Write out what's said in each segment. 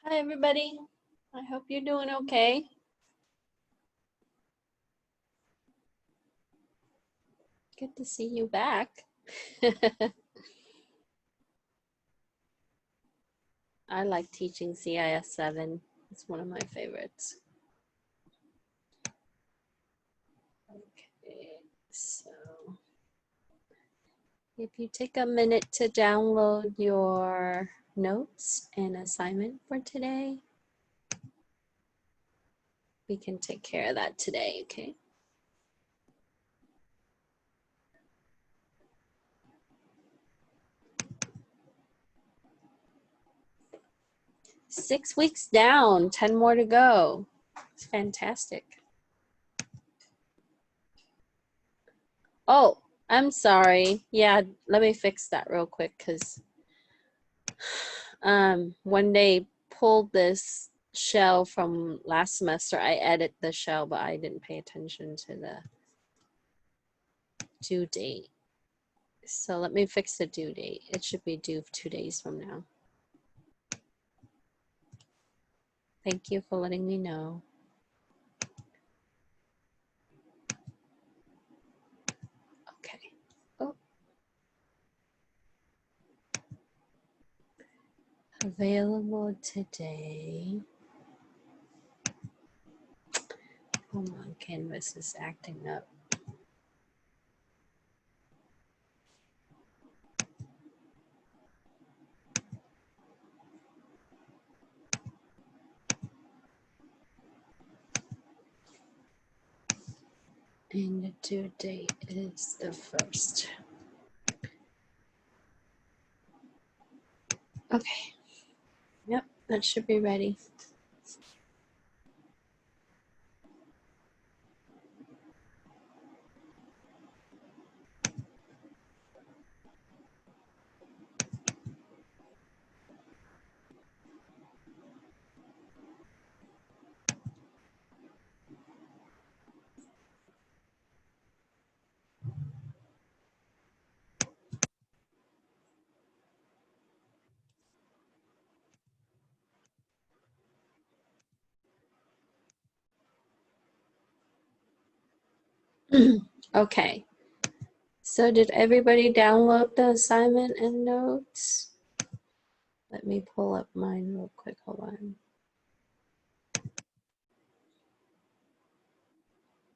Hi, everybody. I hope you're doing okay. Good to see you back. I like teaching CIS7. It's one of my favorites. Okay, so if you take a minute to download your notes and assignment for today, we can take care of that today, okay? Six weeks down, 10 more to go. It's fantastic. Oh, I'm sorry. Yeah, let me fix that real quick because when they pulled this shell from last semester, I edited the shell, but I didn't pay attention to the due date. So let me fix the due date. It should be due 2 days from now. Thank you for letting me know. Okay. Oh. Available today. Come on, Canvas is acting up. And the due date is the 1st. Okay. Yep, that should be ready. Okay. So did everybody download the assignment and notes? Let me pull up mine real quick. Hold on.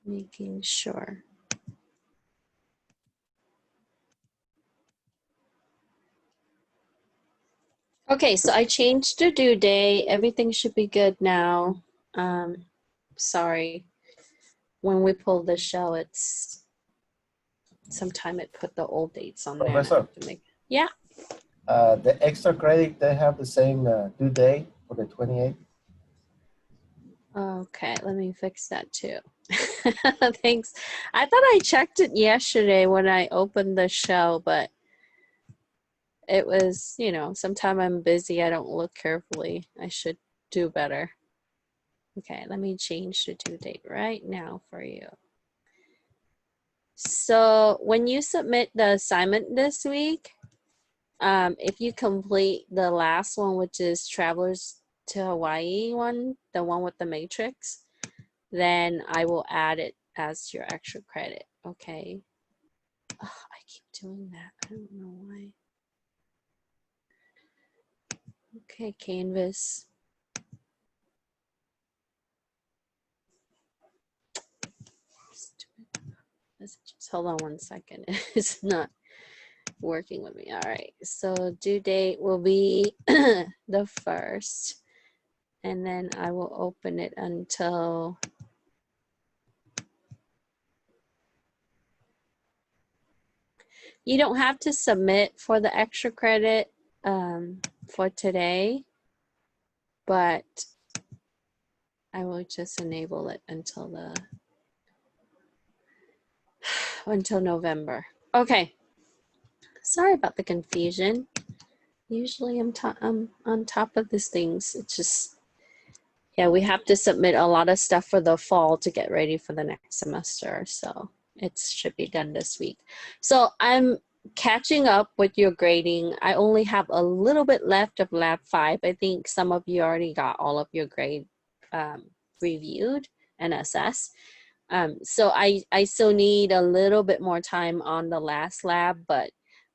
Making sure. Okay, so I changed the due date. Everything should be good now. Sorry. When we pull the shell, it's sometime it put the old dates on there. Professor, yeah. The extra credit, they have the same due date for the 28th. Okay, let me fix that too. Thanks. I thought I checked it yesterday when I opened the shell, but it was, you know, sometime I'm busy. I don't look carefully. I should do better. Okay, let me change the due date right now for you. So when you submit the assignment this week, if you complete the last one, which is Travelers to Hawaii one, the one with the matrix, then I will add it as your extra credit, okay? Oh, I keep doing that. I don't know why. Okay, Canvas. Just hold on one second. It's not working with me. All right, so due date will be the 1st, and then I will open it until you don't have to submit for the extra credit for today, but I will just enable it until November. Okay. Sorry about the confusion. Usually I'm on top of these things. It's just, yeah, we have to submit a lot of stuff for the fall to get ready for the next semester. So it should be done this week. So I'm catching up with your grading. I only have a little bit left of lab 5. I think some of you already got all of your grade reviewed and assessed. So I still need a little bit more time on the last lab, but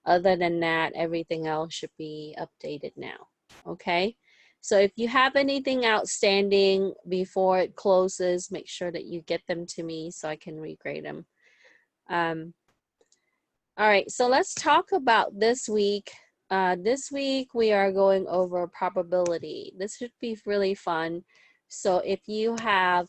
other than that, everything else should be updated now. Okay. So if you have anything outstanding before it closes, make sure that you get them to me so I can regrade them. All right, so let's talk about this week. This week we are going over probability. This should be really fun. So if you have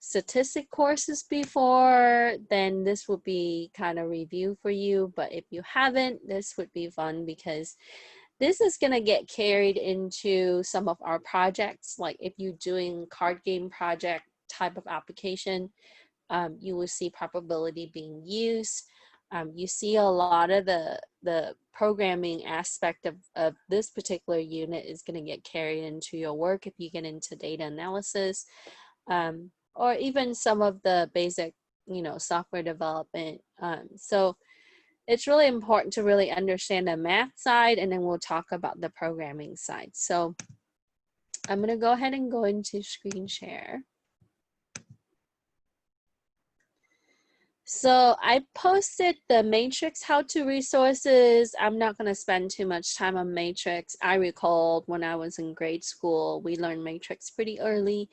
statistic courses before, then this would be kind of review for you. But if you haven't, this would be fun because this is going to get carried into some of our projects. Like if you're doing card game project type of application, you will see probability being used. You see a lot of the programming aspect of this particular unit is going to get carried into your work if you get into data analysis, or even some of the basic, software development. So it's really important to really understand the math side, and then we'll talk about the programming side. So I'm going to go ahead and go into screen share. So I posted the matrix how-to resources. I'm not going to spend too much time on matrix. I recall when I was in grade school, we learned matrix pretty early,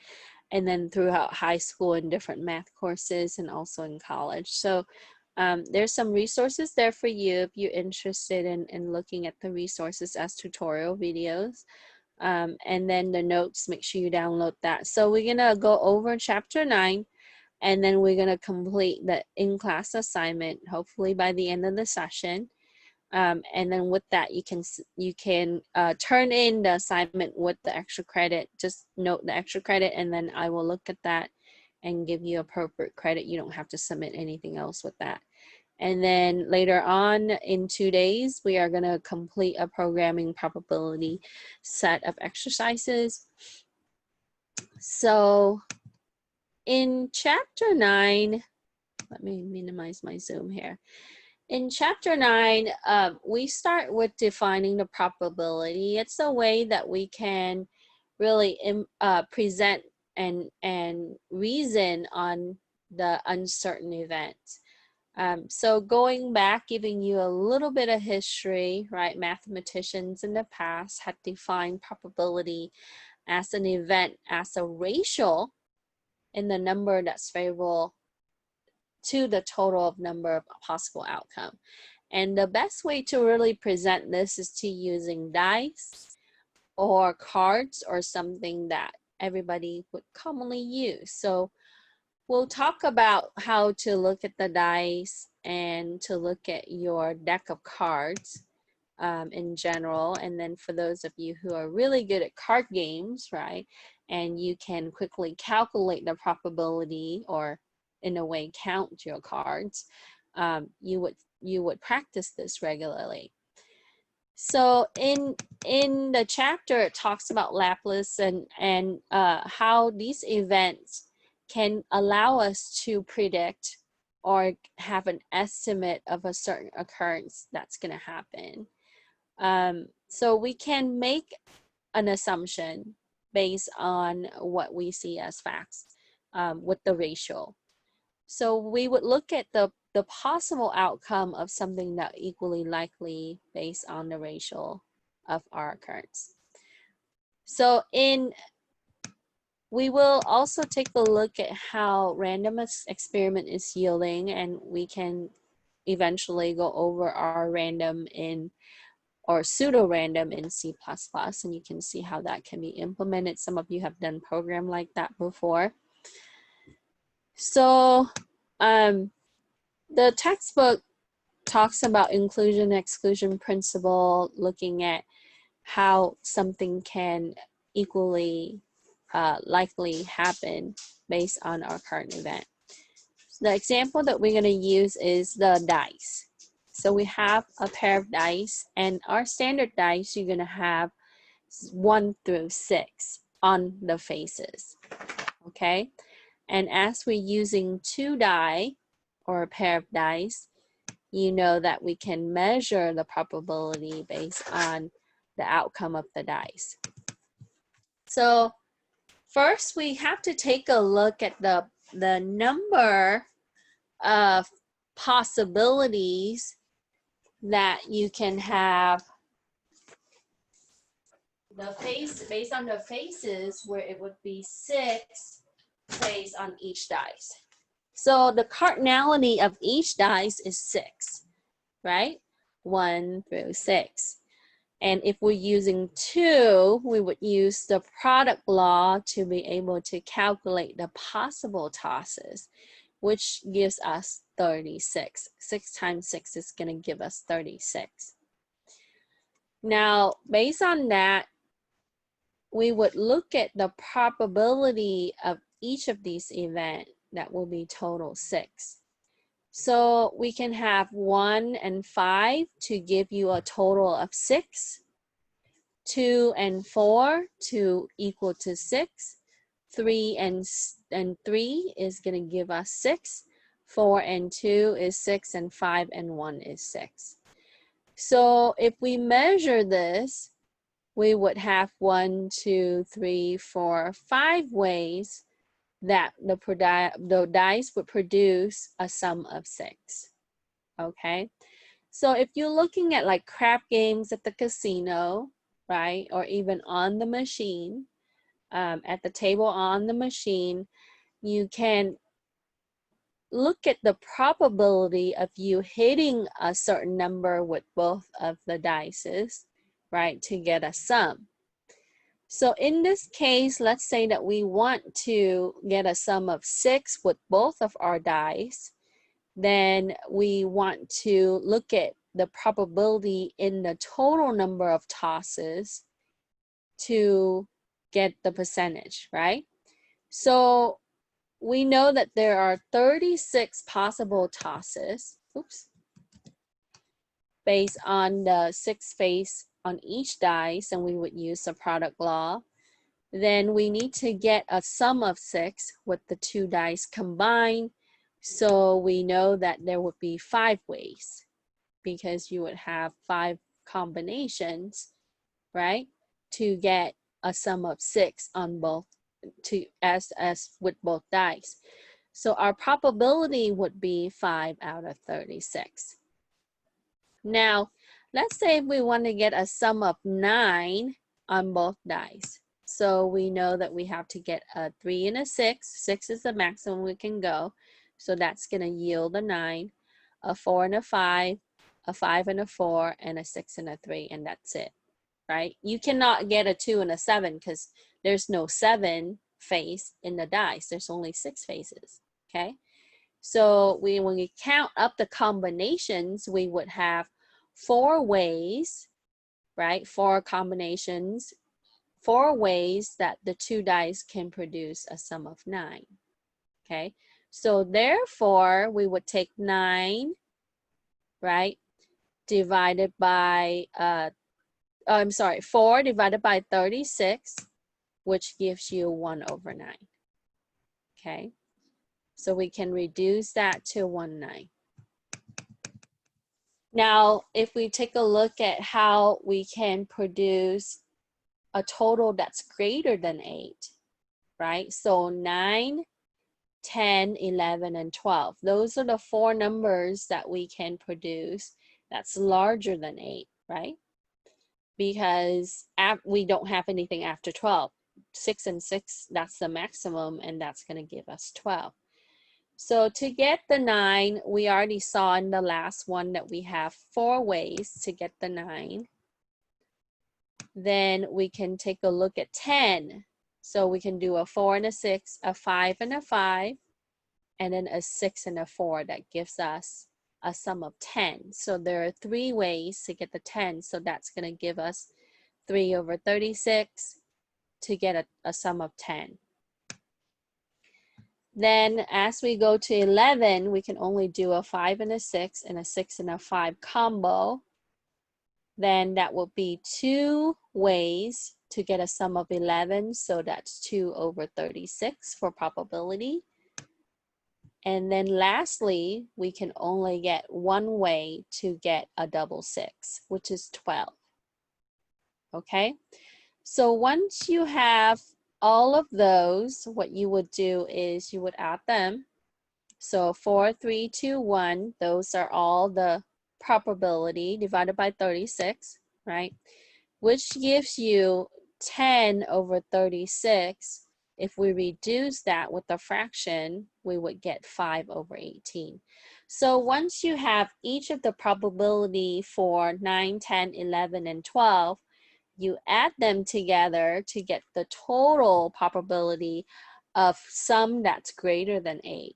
and then throughout high school in different math courses and also in college. So there's some resources there for you if you're interested in looking at the resources as tutorial videos. And then the notes, make sure you download that. So we're going to go over chapter 9. And then we're going to complete the in-class assignment, hopefully by the end of the session. And then with that, you can turn in the assignment with the extra credit. Just note the extra credit, and then I will look at that and give you appropriate credit. You don't have to submit anything else with that. And then later on in 2 days, we are going to complete a programming probability set of exercises. So in chapter 9, let me minimize my zoom here. In chapter 9, we start with defining the probability. It's a way that we can really present and reason on the uncertain event. So going back, giving you a little bit of history, right? Mathematicians in the past had defined probability as an event, as a ratio in the number that's favorable to the total of number of possible outcome. And the best way to really present this is to using dice or cards or something that everybody would commonly use. So we'll talk about how to look at the dice and to look at your deck of cards in general. And then for those of you who are really good at card games, right, and you can quickly calculate the probability or in a way count your cards, you would practice this regularly. So in the chapter, it talks about Laplace and how these events can allow us to predict or have an estimate of a certain occurrence that's going to happen. So we can make an assumption based on what we see as facts with the ratio. So we would look at the possible outcome of something that equally likely based on the ratio of our occurrence. So we will also take a look at how random experiment is yielding, and we can eventually go over our random or pseudo-random in C++, and you can see how that can be implemented. Some of you have done program like that before. So the textbook talks about inclusion exclusion principle, looking at how something can equally likely happen based on our current event. The example that we're going to use is the dice. So we have a pair of dice, and our standard dice, you're going to have 1 through 6 on the faces, okay? And as we're using 2 die or a pair of dice, you know that we can measure the probability based on the outcome of the dice. So first we have to take a look at the number of possibilities that you can have the face based on the faces, where it would be 6 plays on each dice. So the cardinality of each dice is 6, right? 1 through 6. And if we're using 2, we would use the product law to be able to calculate the possible tosses, which gives us 36. 6 times 6 is going to give us 36. Now, based on that, we would look at the probability of each of these events. That will be total 6. So we can have 1 and 5 to give you a total of 6. 2 and 4 to equal to 6. 3 and 3 is going to give us 6. 4 and 2 is 6, and 5 and 1 is 6. So if we measure this, we would have 1, 2, 3, 4, 5 ways that the dice would produce a sum of 6. Okay, so if you're looking at like crap games at the casino, right, or even on the machine, at the table on the machine, you can look at the probability of you hitting a certain number with both of the dices, right, to get a sum. So in this case, let's say that we want to get a sum of 6 with both of our dice. Then we want to look at the probability in the total number of tosses to get the percentage, right? So we know that there are 36 possible tosses, based on the 6 face on each dice, and we would use the product law. Then we need to get a sum of 6 with the 2 dice combined. So we know that there would be 5 ways, because you would have 5 combinations, right, to get a sum of 6 on both, as with both dice. So our probability would be 5 out of 36. Now, let's say if we want to get a sum of 9 on both dice. So we know that we have to get a 3 and a 6. 6 is the maximum we can go. So that's going to yield a 9, a 4 and a 5, a 5 and a 4, and a 6 and a 3, and that's it, right? You cannot get a 2 and a 7 because there's no 7 face in the dice. There's only 6 faces, okay? So when we count up the combinations, we would have 4 ways, right? 4 combinations, 4 ways that the 2 dice can produce a sum of 9, okay? So therefore, we would take 9, right, divided by, 4 divided by 36, which gives you 1/9, okay? So we can reduce that to 1/9. Now, if we take a look at how we can produce a total that's greater than 8, right? So 9, 10, 11, and 12. Those are the 4 numbers that we can produce that's larger than 8, right? Because we don't have anything after 12. 6 and 6, that's the maximum, and that's going to give us 12. So to get the 9, we already saw in the last one that we have 4 ways to get the 9. Then we can take a look at 10. So we can do a 4 and a 6, a 5 and a 5, and then a 6 and a 4. That gives us a sum of 10. So there are 3 ways to get the 10. So that's going to give us 3/36 to get a sum of 10. Then as we go to 11, we can only do a 5 and a 6 and a 6 and a 5 combo. Then that will be 2 ways to get a sum of 11. So that's 2/36 for probability. And then lastly, we can only get one way to get a double 6, which is 12. Okay, so once you have all of those, what you would do is you would add them. So 4, 3, 2, 1, those are all the probability divided by 36, right? Which gives you 10 over 36. If we reduce that with a fraction, we would get 5 over 18. So once you have each of the probability for 9, 10, 11, and 12, you add them together to get the total probability of sum that's greater than 8.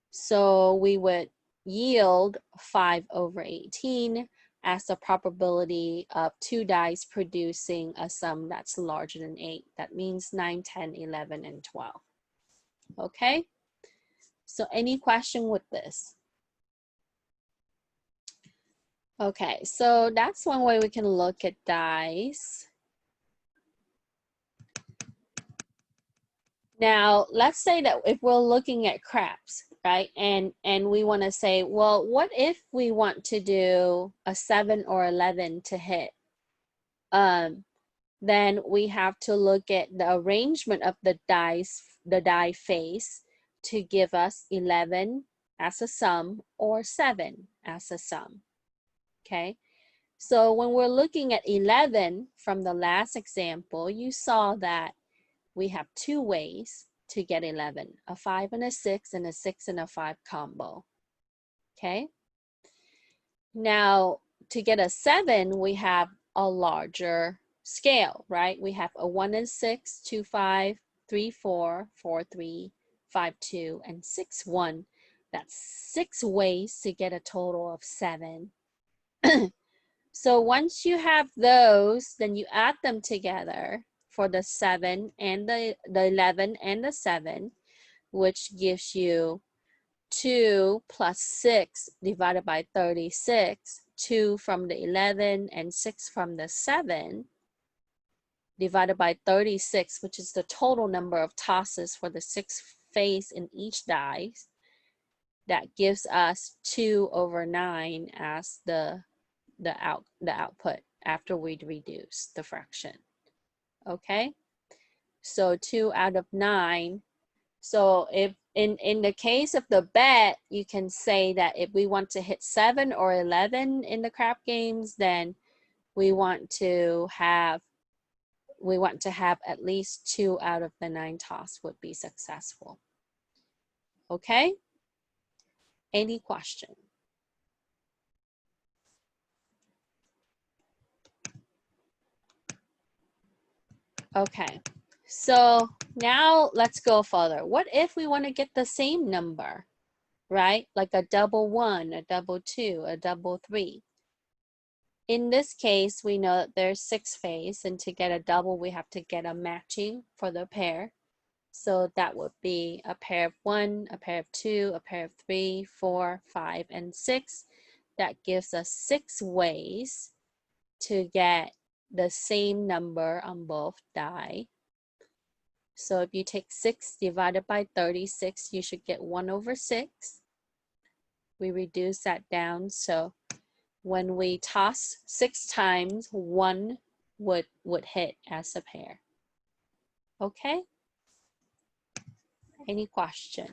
So we would yield 5 over 18 as the probability of 2 dice producing a sum that's larger than 8. That means 9, 10, 11, and 12. Okay? So any question with this? Okay, so that's one way we can look at dice. Now, let's say that if we're looking at craps, right? And we want to say, well, what if we want to do a 7 or 11 to hit? Then we have to look at the arrangement of the dice, the die face, to give us 11 as a sum or 7 as a sum. Okay? So when we're looking at 11 from the last example, you saw that we have 2 ways to get 11, a 5 and a 6, and a 6 and a 5 combo. Okay? Now, to get a 7, we have a larger scale, right? We have a 1 and 6, 2, 5, 3, 4, 4, 3, 5, 2, and 6, 1. That's 6 ways to get a total of 7. So once you have those, then you add them together for the 7 and the 11 and the 7, which gives you 2 plus 6 divided by 36, 2 from the 11 and 6 from the 7, divided by 36, which is the total number of tosses for the 6 face in each die. That gives us 2 over 9 as the output after we reduce the fraction. Okay, so 2 out of 9. So if in the case of the bet, you can say that if we want to hit 7 or 11 in the crap games, then we want to have at least 2 out of the 9 toss would be successful. Okay, any question? Okay, so now let's go further. What if we want to get the same number, right? Like a double 1, a double 2, a double 3. In this case, we know that there's 6 face, and to get a double, we have to get a matching for the pair. So that would be a pair of 1, a pair of 2, a pair of 3, 4, 5, and 6. That gives us 6 ways to get the same number on both die. So if you take 6 divided by 36, you should get 1 over 6. We reduce that down. So when we toss 6 times, 1 would hit as a pair. Okay? Any question?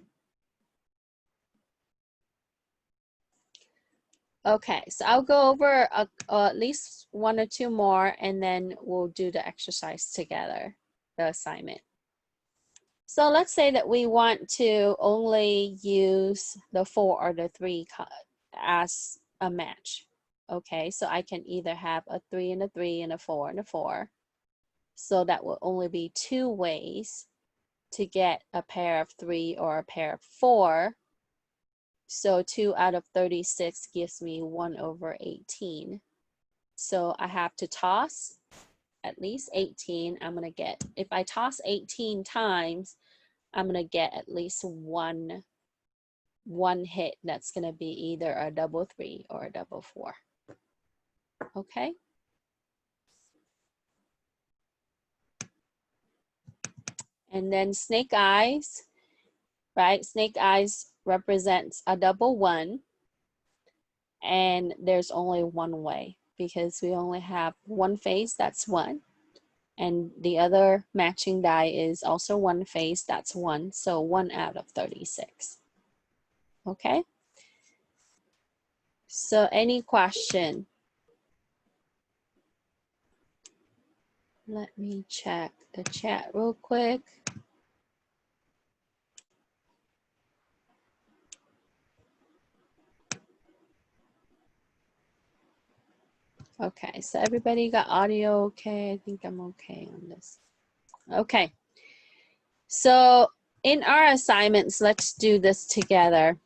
Okay, so I'll go over at least 1 or 2 more, and then we'll do the exercise together, the assignment. So let's say that we want to only use the 4 or the 3 as a match. Okay, so I can either have a 3 and a 3 and a 4 and a 4. So that will only be 2 ways to get a pair of 3 or a pair of 4. So 2 out of 36 gives me 1 over 18. So I have to toss at least 18. I'm going to get, if I toss 18 times, I'm going to get at least one hit that's going to be either a double 3 or a double 4. Okay? And then snake eyes. right? Snake eyes represents a double 1, and there's only one way because we only have one face, that's 1, and the other matching die is also one face, that's 1, so 1 out of 36. Okay, so any question? Let me check the chat real quick. Okay, so everybody got audio okay? I think I'm okay on this. Okay, so in our assignments, let's do this together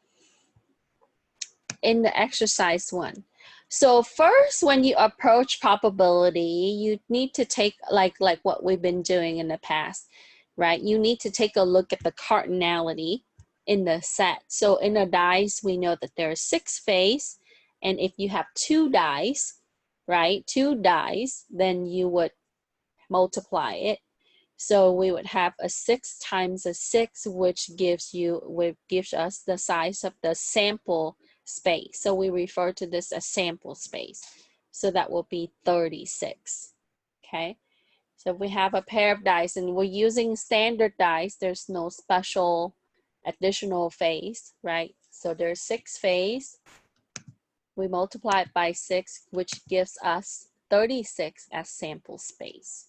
in the exercise 1. So first, when you approach probability, you need to take like what we've been doing in the past, right? You need to take a look at the cardinality in the set. So in a dice, we know that there are 6 face, and if you have 2 dice, right, 2 dice, then you would multiply it. So we would have a 6 times a 6, which gives us the size of the sample space. So we refer to this as sample space. So that will be 36. Okay. So if we have a pair of dice and we're using standard dice, there's no special additional phase, right? So there's 6 phase. We multiply it by 6, which gives us 36 as sample space.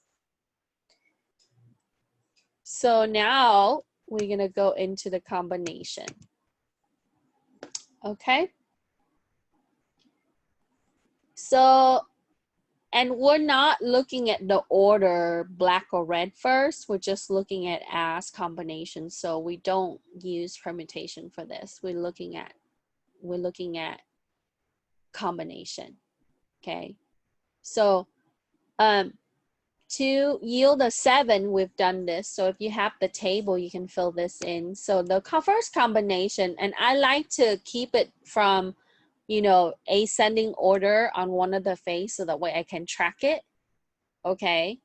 So now we're going to go into the combination. Okay. So, and we're not looking at the order black or red first. We're just looking at as combination. So we don't use permutation for this. We're looking at combination. Okay. So, to yield a 7, we've done this. So if you have the table, you can fill this in. So the first combination, and I like to keep it from, you know, ascending order on one of the face so that way I can track it. Okay.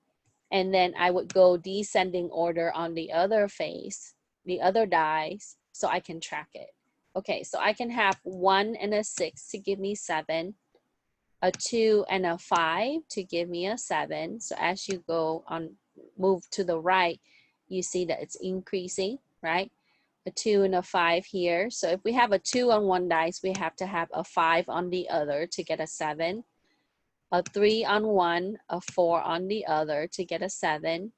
And then I would go descending order on the other face, the other dice, so I can track it. Okay. So I can have 1 and a 6 to give me 7. A 2 and a 5 to give me a 7. So as you go on, move to the right, you see that it's increasing, right? A 2 and a 5 here. So if we have a 2 on one dice, we have to have a 5 on the other to get a 7. A 3 on one, a 4 on the other to get a 7.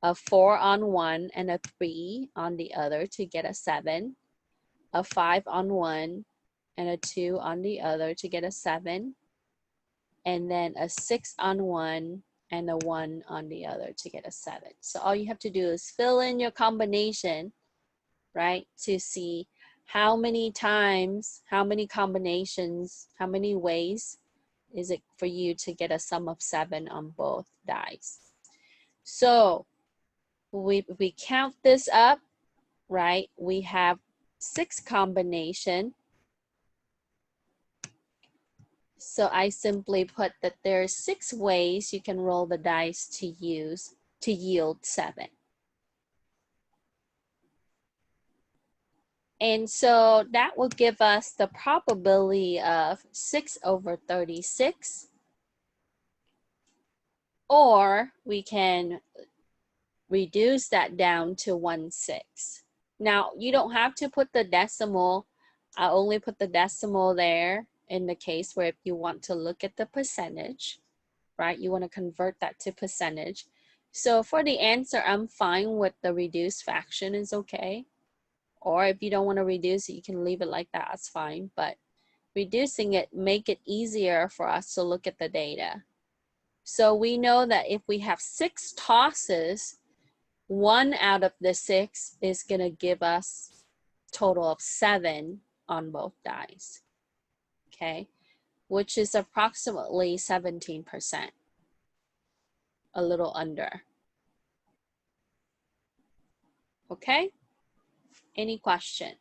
A 4 on one and a 3 on the other to get a 7. A 5 on one and a 2 on the other to get a 7. And then a 6 on one and a 1 on the other to get a 7. So all you have to do is fill in your combination, right, to see how many times, how many combinations, how many ways is it for you to get a sum of 7 on both dice. So we count this up, right? We have 6 combination. So I simply put that there are 6 ways you can roll the dice to yield 7. And so that will give us the probability of 6 over 36. Or we can reduce that down to 1/6. Now, you don't have to put the decimal. I only put the decimal there in the case where if you want to look at the percentage, right? You want to convert that to percentage. So for the answer, I'm fine with the reduced fraction is okay. Or if you don't want to reduce it, you can leave it like that, that's fine. But reducing it, make it easier for us to look at the data. So we know that if we have 6 tosses, 1 out of the 6 is going to give us a total of 7 on both dice, okay? Which is approximately 17%, a little under. Okay? Any question?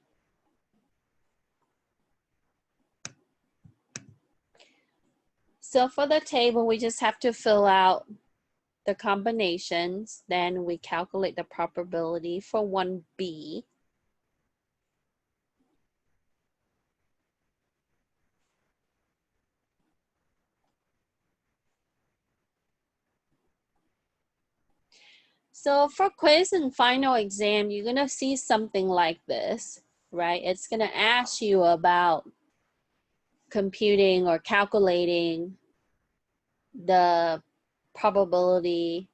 So for the table, we just have to fill out the combinations. Then we calculate the probability for 1B. So for quiz and final exam, you're gonna see something like this, right? It's gonna ask you about computing or calculating the probability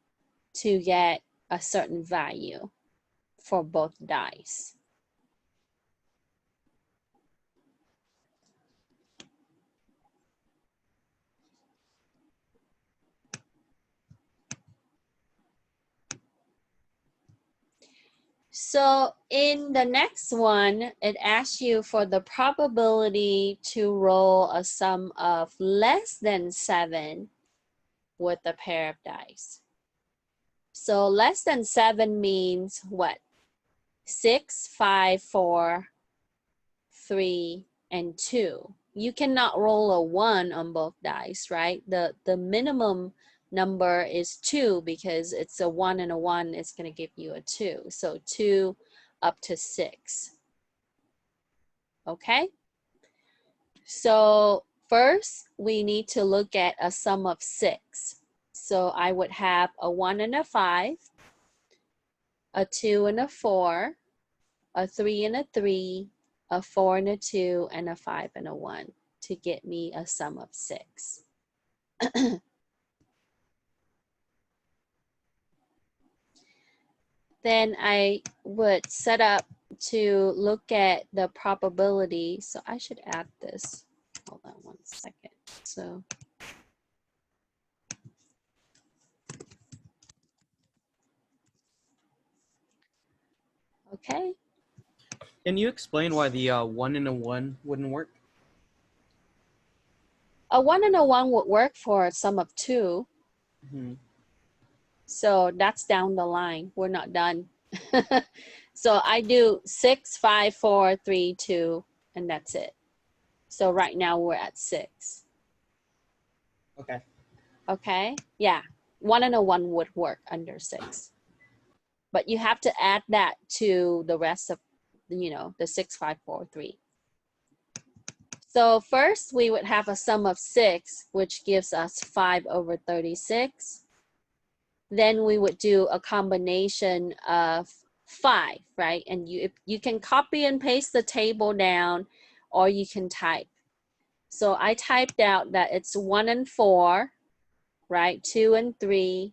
to get a certain value for both dice. So in the next one, it asks you for the probability to roll a sum of less than 7 with a pair of dice. So less than 7 means what? 6, 5, 4, 3, and 2. You cannot roll a 1 on both dice, right? The minimum number is 2 because it's a 1 and a 1, it's going to give you a 2. So 2 up to 6. Okay? So first, we need to look at a sum of 6. So I would have a 1 and a 5, a 2 and a 4, a 3 and a 3, a 4 and a 2, and a 5 and a 1 to get me a sum of 6. Then I would set up to look at the probability. So I should add this. Hold on one second. So okay. Can you explain why the 1 and a 1 wouldn't work? A 1 and a 1 would work for a sum of 2. Mm-hmm. So that's down the line. We're not done. So I do 6, 5, 4, 3, 2, and that's it. So right now we're at 6. Okay. Okay, yeah. 1 and a 1 would work under 6. But you have to add that to the rest of, you know, the 6, 5, 4, 3. So first we would have a sum of 6, which gives us 5 over 36. Then we would do a combination of 5, right? And you can copy and paste the table down, or you can type. So I typed out that it's 1 and 4, right? 2 and 3,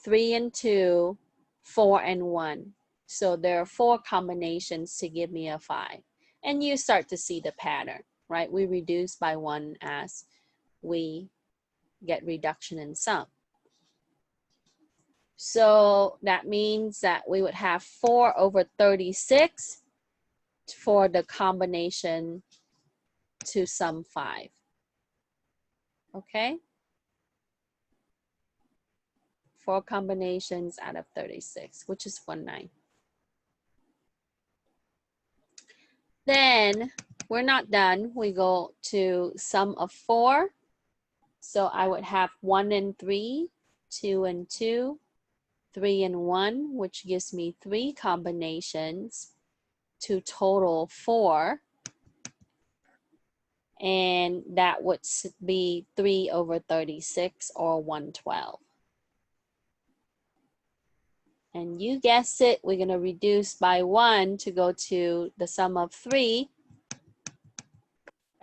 3 and 2, 4 and 1. So there are 4 combinations to give me a 5. And you start to see the pattern, right? We reduce by 1 as we get reduction in sum. So that means that we would have 4 over 36 for the combination to sum 5. Okay? 4 combinations out of 36, which is 19. Then we're not done. We go to sum of 4. So I would have 1 and 3, 2 and 2, 3 and 1, which gives me 3 combinations to total 4. And that would be 3 over 36 or 112. And you guessed it, we're going to reduce by 1 to go to the sum of 3,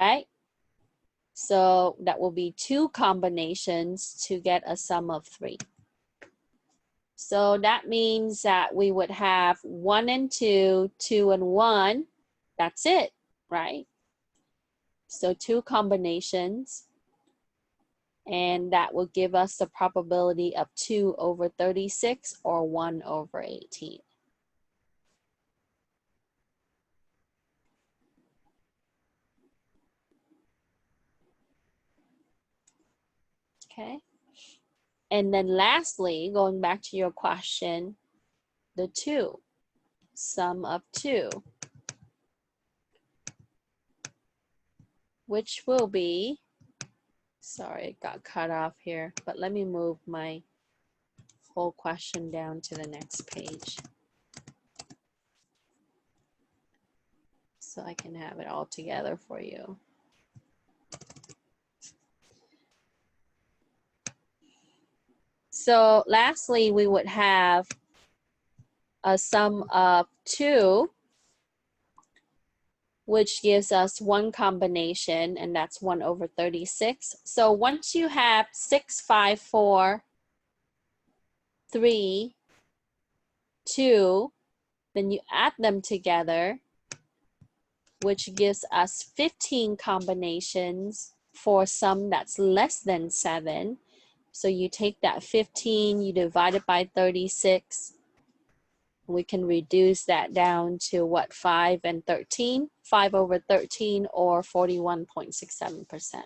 right? So that will be 2 combinations to get a sum of 3. So that means that we would have 1 and 2, 2 and 1. That's it, right? So 2 combinations. And that will give us the probability of 2 over 36 or 1 over 18. Okay. And then lastly, going back to your question, the 2, sum of 2, which will be, sorry, it got cut off here, but let me move my whole question down to the next page so I can have it all together for you. So lastly, we would have a sum of 2, which gives us one combination, and that's 1 over 36. So once you have 6, 5, 4, 3, 2, then you add them together, which gives us 15 combinations for sum that's less than 7. So you take that 15, you divide it by 36. We can reduce that down to what, 5 and 13? 5 over 13, or 41.67%.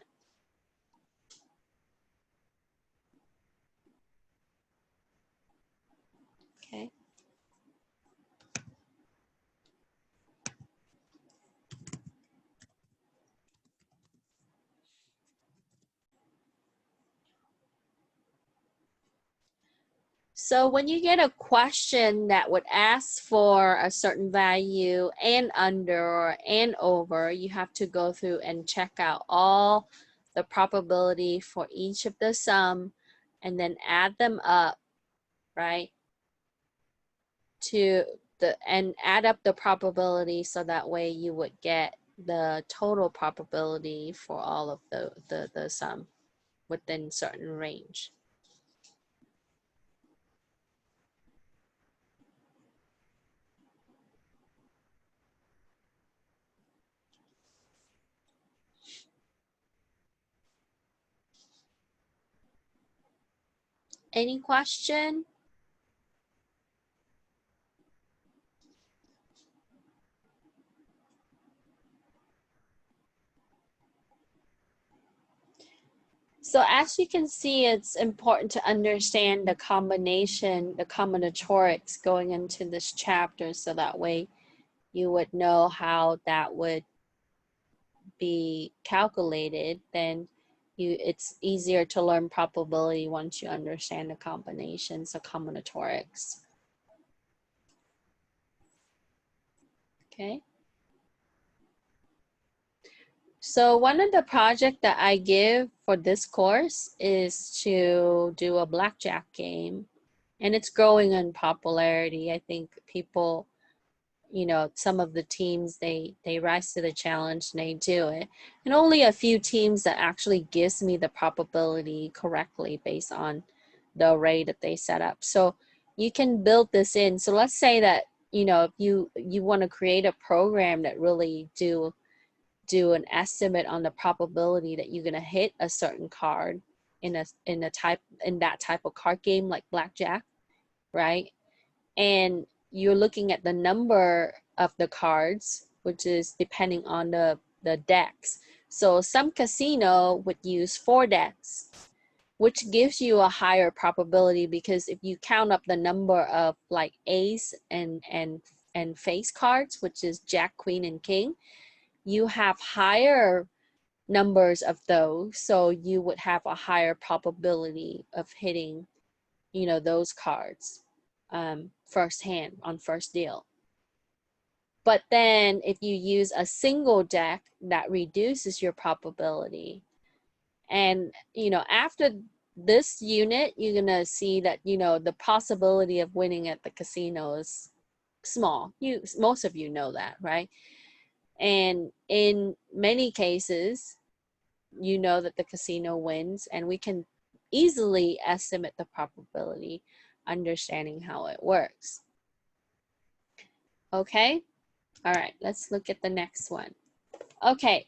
Okay. So when you get a question that would ask for a certain value and under or and over, you have to go through and check out all the probability for each of the sum and then add them up, right? And add up the probability, so that way you would get the total probability for all of the sum within certain range. Any question? So as you can see, it's important to understand the combination, the combinatorics going into this chapter, so that way you would know how that would be calculated. Then it's easier to learn probability once you understand the combinations of combinatorics. Okay. So one of the projects that I give for this course is to do a blackjack game, and it's growing in popularity. I think people, you know, some of the teams, they rise to the challenge and they do it. And only a few teams that actually gives me the probability correctly based on the array that they set up. So you can build this in. So let's say that, you know, if you want to create a program that really do an estimate on the probability that you're going to hit a certain card in that type of card game like blackjack, right? And you're looking at the number of the cards, which is depending on the decks. So some casino would use 4 decks, which gives you a higher probability, because if you count up the number of like ace and face cards, which is jack, queen, and king, you have higher numbers of those, so you would have a higher probability of hitting, you know, those cards first hand on first deal. But then if you use a single deck, that reduces your probability. And, you know, after this unit, you're gonna see that, you know, the possibility of winning at the casino is small. Most of you know that, right? And in many cases, you know that the casino wins, and we can easily estimate the probability, understanding how it works. Okay, all right, let's look at the next one. Okay,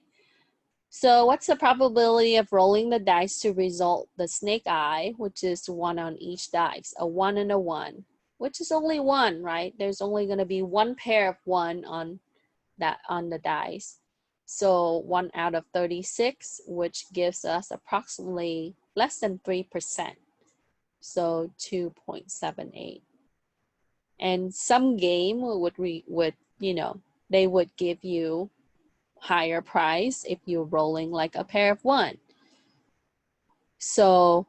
so what's the probability of rolling the dice to result the snake eye, which is 1 on each dice, a 1 and a 1, which is only 1, right? There's only going to be 1 pair of 1 on the dice. So 1 out of 36, which gives us approximately less than 3%. So 2.78. And some game would you know, they would give you higher price if you're rolling like a pair of 1. So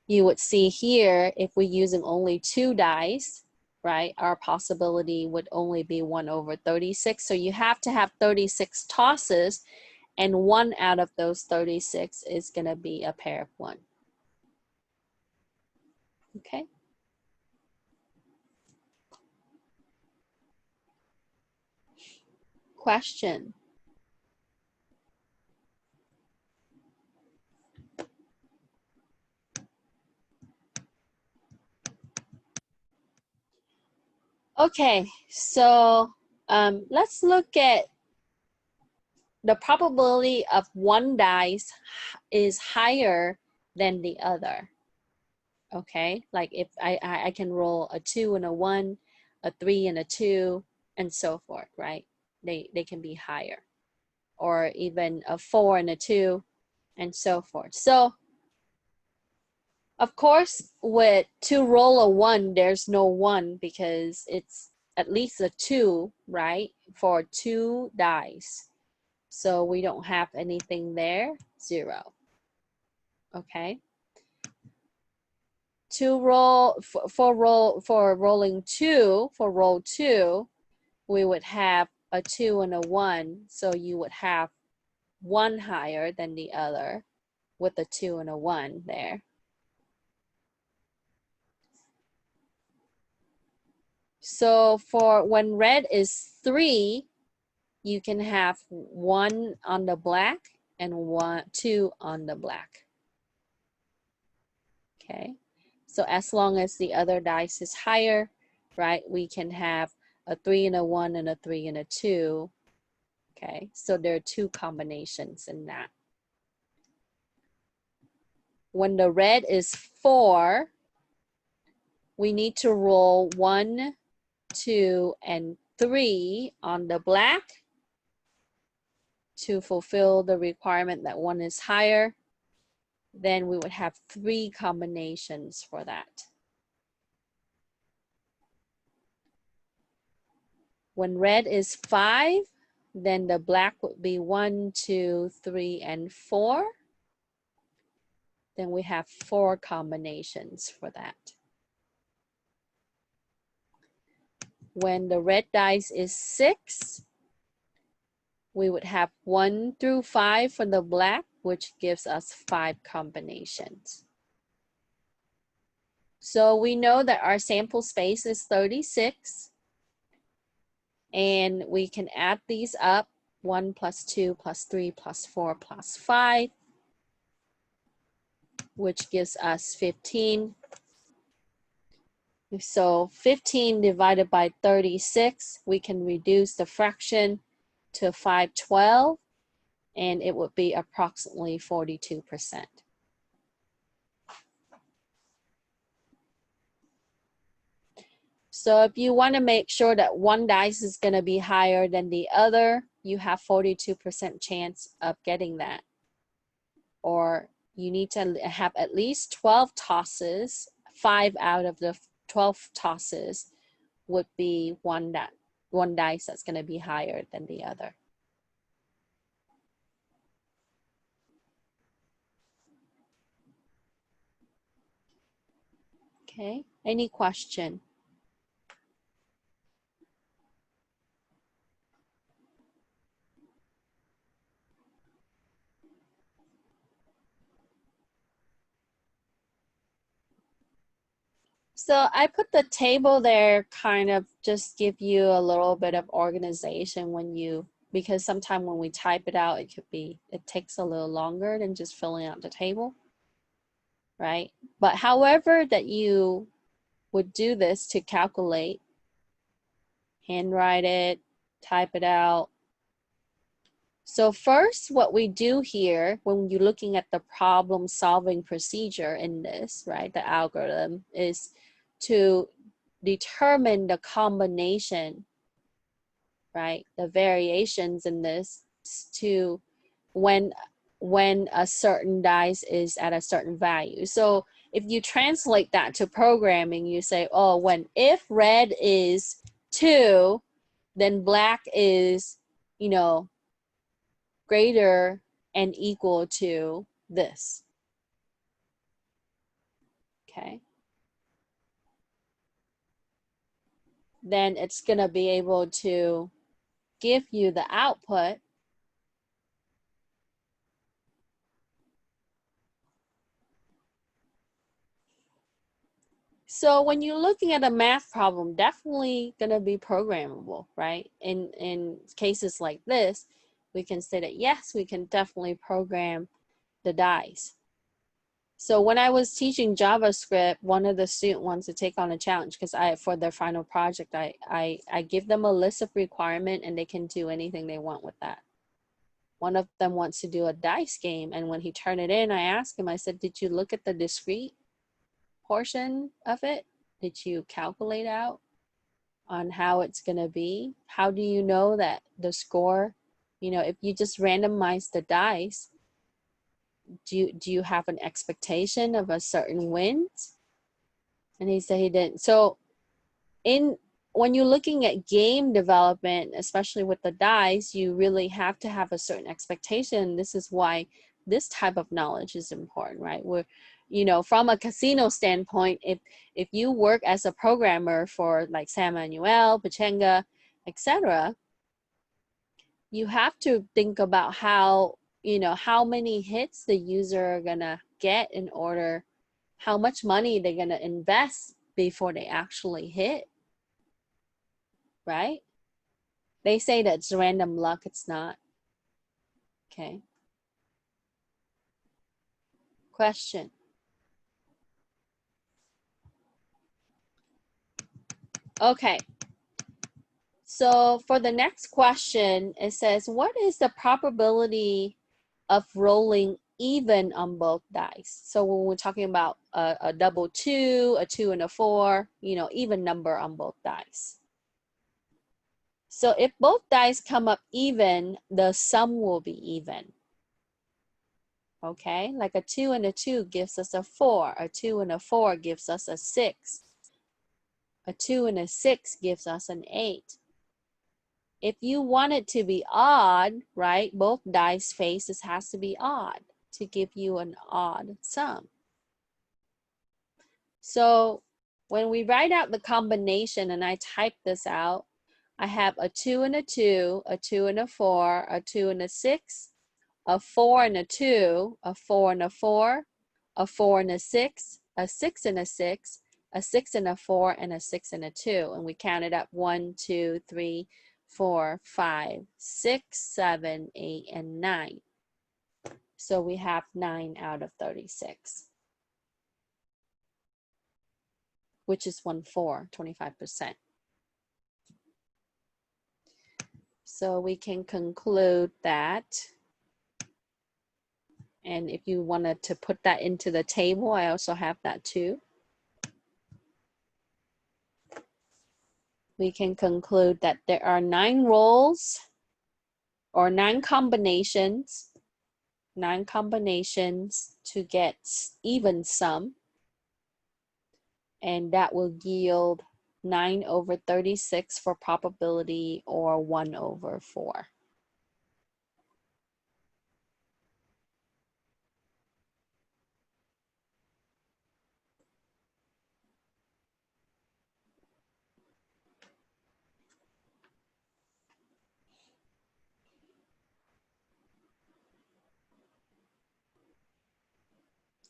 you would see here, if we're using only 2 dice, right, our possibility would only be 1 over 36. So you have to have 36 tosses, and 1 out of those 36 is going to be a pair of 1. Okay. question? Okay, so let's look at the probability of one dice is higher than the other. Okay, like if I can roll a 2 and a 1, a 3 and a 2, and so forth, right? They can be higher. Or even a 4 and a 2, and so forth. So, of course, to roll a 1, there's no 1 because it's at least a 2, right? For 2 dice. So we don't have anything there, 0. Okay. To roll for rolling 2, for roll 2, we would have a 2 and a 1. So you would have one higher than the other with a 2 and a 1 there. So for when red is 3, you can have 1 on the black and 2 on the black. Okay, so as long as the other dice is higher, right, we can have a 3 and a 1 and a 3 and a 2. Okay, so there are 2 combinations in that. When the red is 4, we need to roll 1, 2, and 3 on the black to fulfill the requirement that 1 is higher. Then we would have 3 combinations for that. When red is 5, then the black would be 1, 2, 3, and 4. Then we have 4 combinations for that. When the red dice is 6, we would have 1 through 5 for the black, which gives us 5 combinations. So we know that our sample space is 36. And we can add these up, 1 plus 2 plus 3 plus 4 plus 5, which gives us 15. So 15 divided by 36, we can reduce the fraction to 512, and it would be approximately 42%. So if you want to make sure that one dice is going to be higher than the other, you have 42% chance of getting that. Or you need to have at least 12 tosses. 5 out of the 12 tosses would be one dice that's going to be higher than the other. Okay, any question? So I put the table there kind of just give you a little bit of organization when you, because sometimes when we type it out, it takes a little longer than just filling out the table, right? But however that you would do this to calculate, handwrite it, type it out. So first, what we do here, when you're looking at the problem solving procedure in this, right, the algorithm, is to determine the combination, right, the variations in this to when a certain dice is at a certain value. So if you translate that to programming, you say, oh, if red is 2, then black is, you know, greater and equal to this. Okay. Then it's going to be able to give you the output. So when you're looking at a math problem, definitely gonna be programmable, right? In cases like this, we can say that yes, we can definitely program the dice. So when I was teaching JavaScript, one of the students wants to take on a challenge because for their final project, I give them a list of requirements and they can do anything they want with that. One of them wants to do a dice game, and when he turned it in, I asked him, I said, did you look at the discrete portion of it? Did you calculate out on how it's gonna be? How do you know that the score, you know, if you just randomize the dice, do you have an expectation of a certain wins? And he said he didn't. So when you're looking at game development, especially with the dice, you really have to have a certain expectation. This is why this type of knowledge is important, right? Where, you know, from a casino standpoint, if you work as a programmer for like San Manuel, Pachanga, etc., you have to think about how, you know, how many hits the user are gonna get in order, how much money they're gonna invest before they actually hit, right? They say that it's random luck, it's not. Okay. Question. Okay. So for the next question, it says, what is the probability of rolling even on both dice? So when we're talking about a double 2, a 2 and a 4, you know, even number on both dice. So if both dice come up even, the sum will be even. Okay, like a 2 and a 2 gives us a 4. A 2 and a 4 gives us a 6. A 2 and a 6 gives us an 8. If you want it to be odd, right, both dice faces has to be odd to give you an odd sum. So when we write out the combination and I type this out, I have a 2 and a 2, a 2 and a 4, a 2 and a 6, a 4 and a 2, a 4 and a 4, a 4 and a 6, a 6 and a 6, a 6 and a 4, and a 6 and a 2. And we counted up 1, 2, 3, 4, 5, 6, 7, 8, and 9. So we have 9 out of 36, which is 1/4, 25%. So we can conclude that. And if you wanted to put that into the table, I also have that too. We can conclude that there are 9 rolls or 9 combinations to get even sum, and that will yield 9/36 for probability, or 1/4.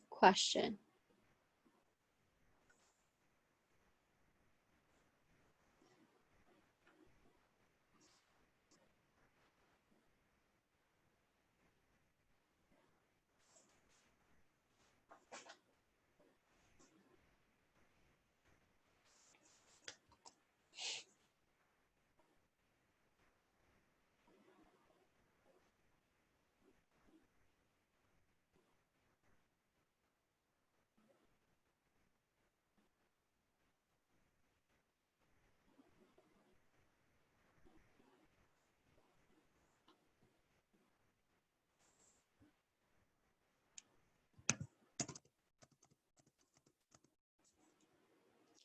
Question.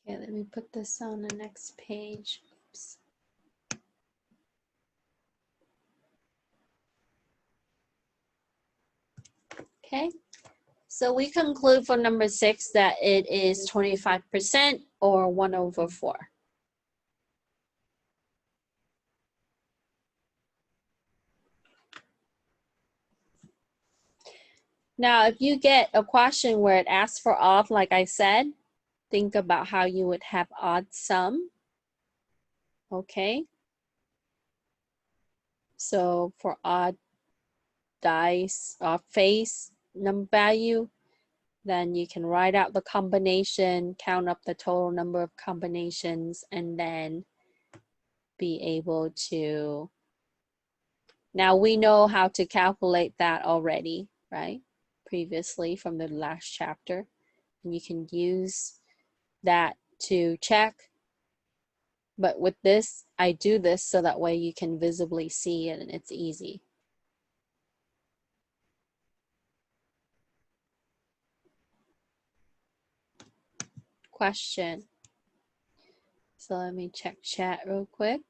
Okay, let me put this on the next page. Oops. Okay, so we conclude for number 6 that it is 25% or 1/4. Now, if you get a question where it asks for off, like I said, think about how you would have odd sum. Okay. So for odd dice or face number value, then you can write out the combination, count up the total number of combinations, and then be able to, now we know how to calculate that already, right? Previously from the last chapter. And you can use that to check. But with this, I do this so that way you can visibly see it and it's easy. Question. So let me check chat real quick.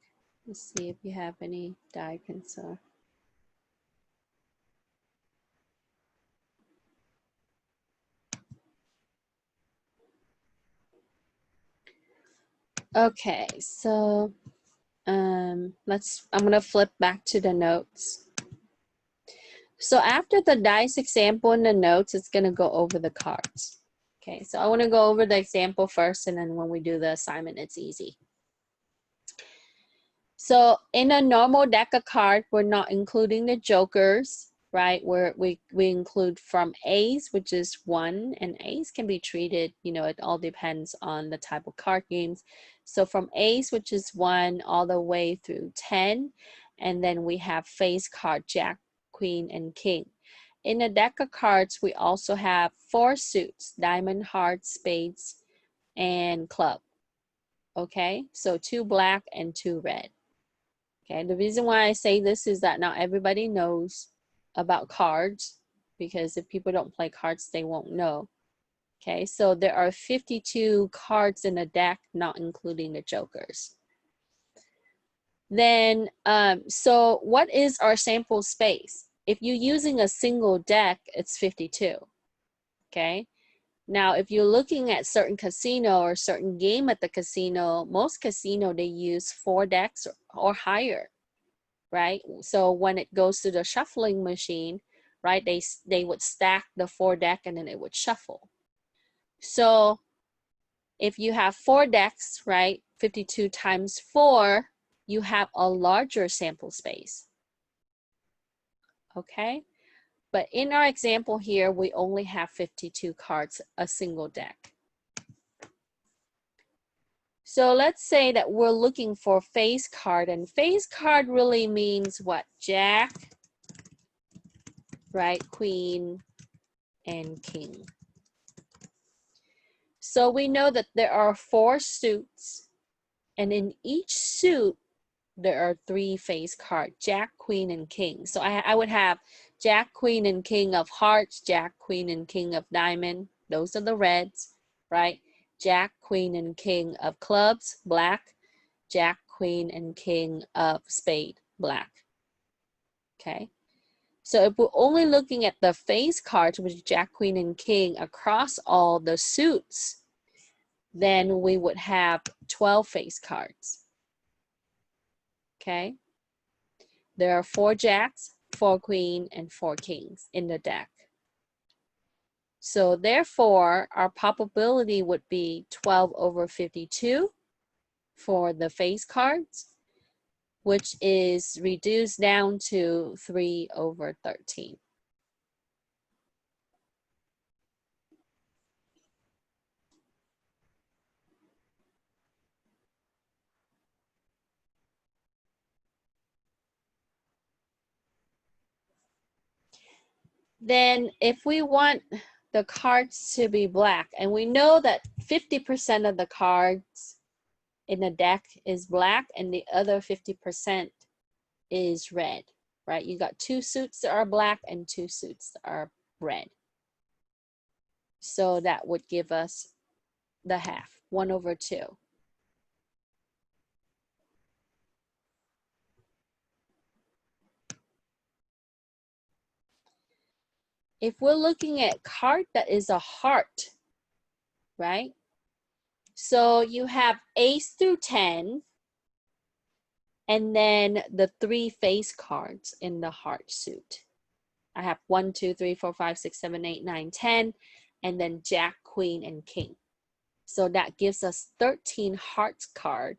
Let's see if you have any die concern. Okay, so I'm gonna flip back to the notes. So after the dice example in the notes, it's gonna go over the cards. Okay, so I wanna go over the example first, and then when we do the assignment, it's easy. So in a normal deck of cards, we're not including the jokers, right? We include from A's, which is 1, and A's can be treated, you know, it all depends on the type of card games. So from A's, which is 1, all the way through 10, and then we have face card, Jack, Queen, and King. In a deck of cards, we also have 4 suits, diamond, heart, spades, and club. Okay, so 2 black and 2 red. Okay, the reason why I say this is that not everybody knows about cards, because if people don't play cards, they won't know. Okay, so there are 52 cards in a deck, not including the jokers. Then, so what is our sample space? If you're using a single deck, it's 52. Okay, now if you're looking at certain casino or certain game at the casino, most casino, they use 4 decks or higher. Right? So when it goes to the shuffling machine, right, they would stack the 4 deck and then it would shuffle. So if you have 4 decks, right, 52 times 4, you have a larger sample space. Okay? But in our example here, we only have 52 cards, a single deck. So let's say that we're looking for face card, and face card really means what? Jack, right, Queen, and King. So we know that there are 4 suits, and in each suit, there are 3 face cards, Jack, Queen, and King. So I would have Jack, Queen, and King of hearts, Jack, Queen, and King of diamond. Those are the reds, right? Jack, Queen, and King of clubs, black. Jack, Queen, and King of spade, black. Okay. So if we're only looking at the face cards, which is Jack, Queen, and King across all the suits, then we would have 12 face cards. Okay. There are 4 jacks, 4 queen, and 4 kings in the deck. So therefore, our probability would be 12 over 52 for the face cards, which is reduced down to 3 over 13. Then if we want the cards to be black, and we know that 50% of the cards in a deck is black and the other 50% is red, right? You got 2 suits that are black and 2 suits that are red. So that would give us the half, 1 over 2. If we're looking at card that is a heart, right? So you have ace through 10, and then the 3 face cards in the heart suit. I have 1, 2, 3, 4, 5, 6, 7, 8, 9, 10, and then Jack, Queen, and King. So that gives us 13 hearts card.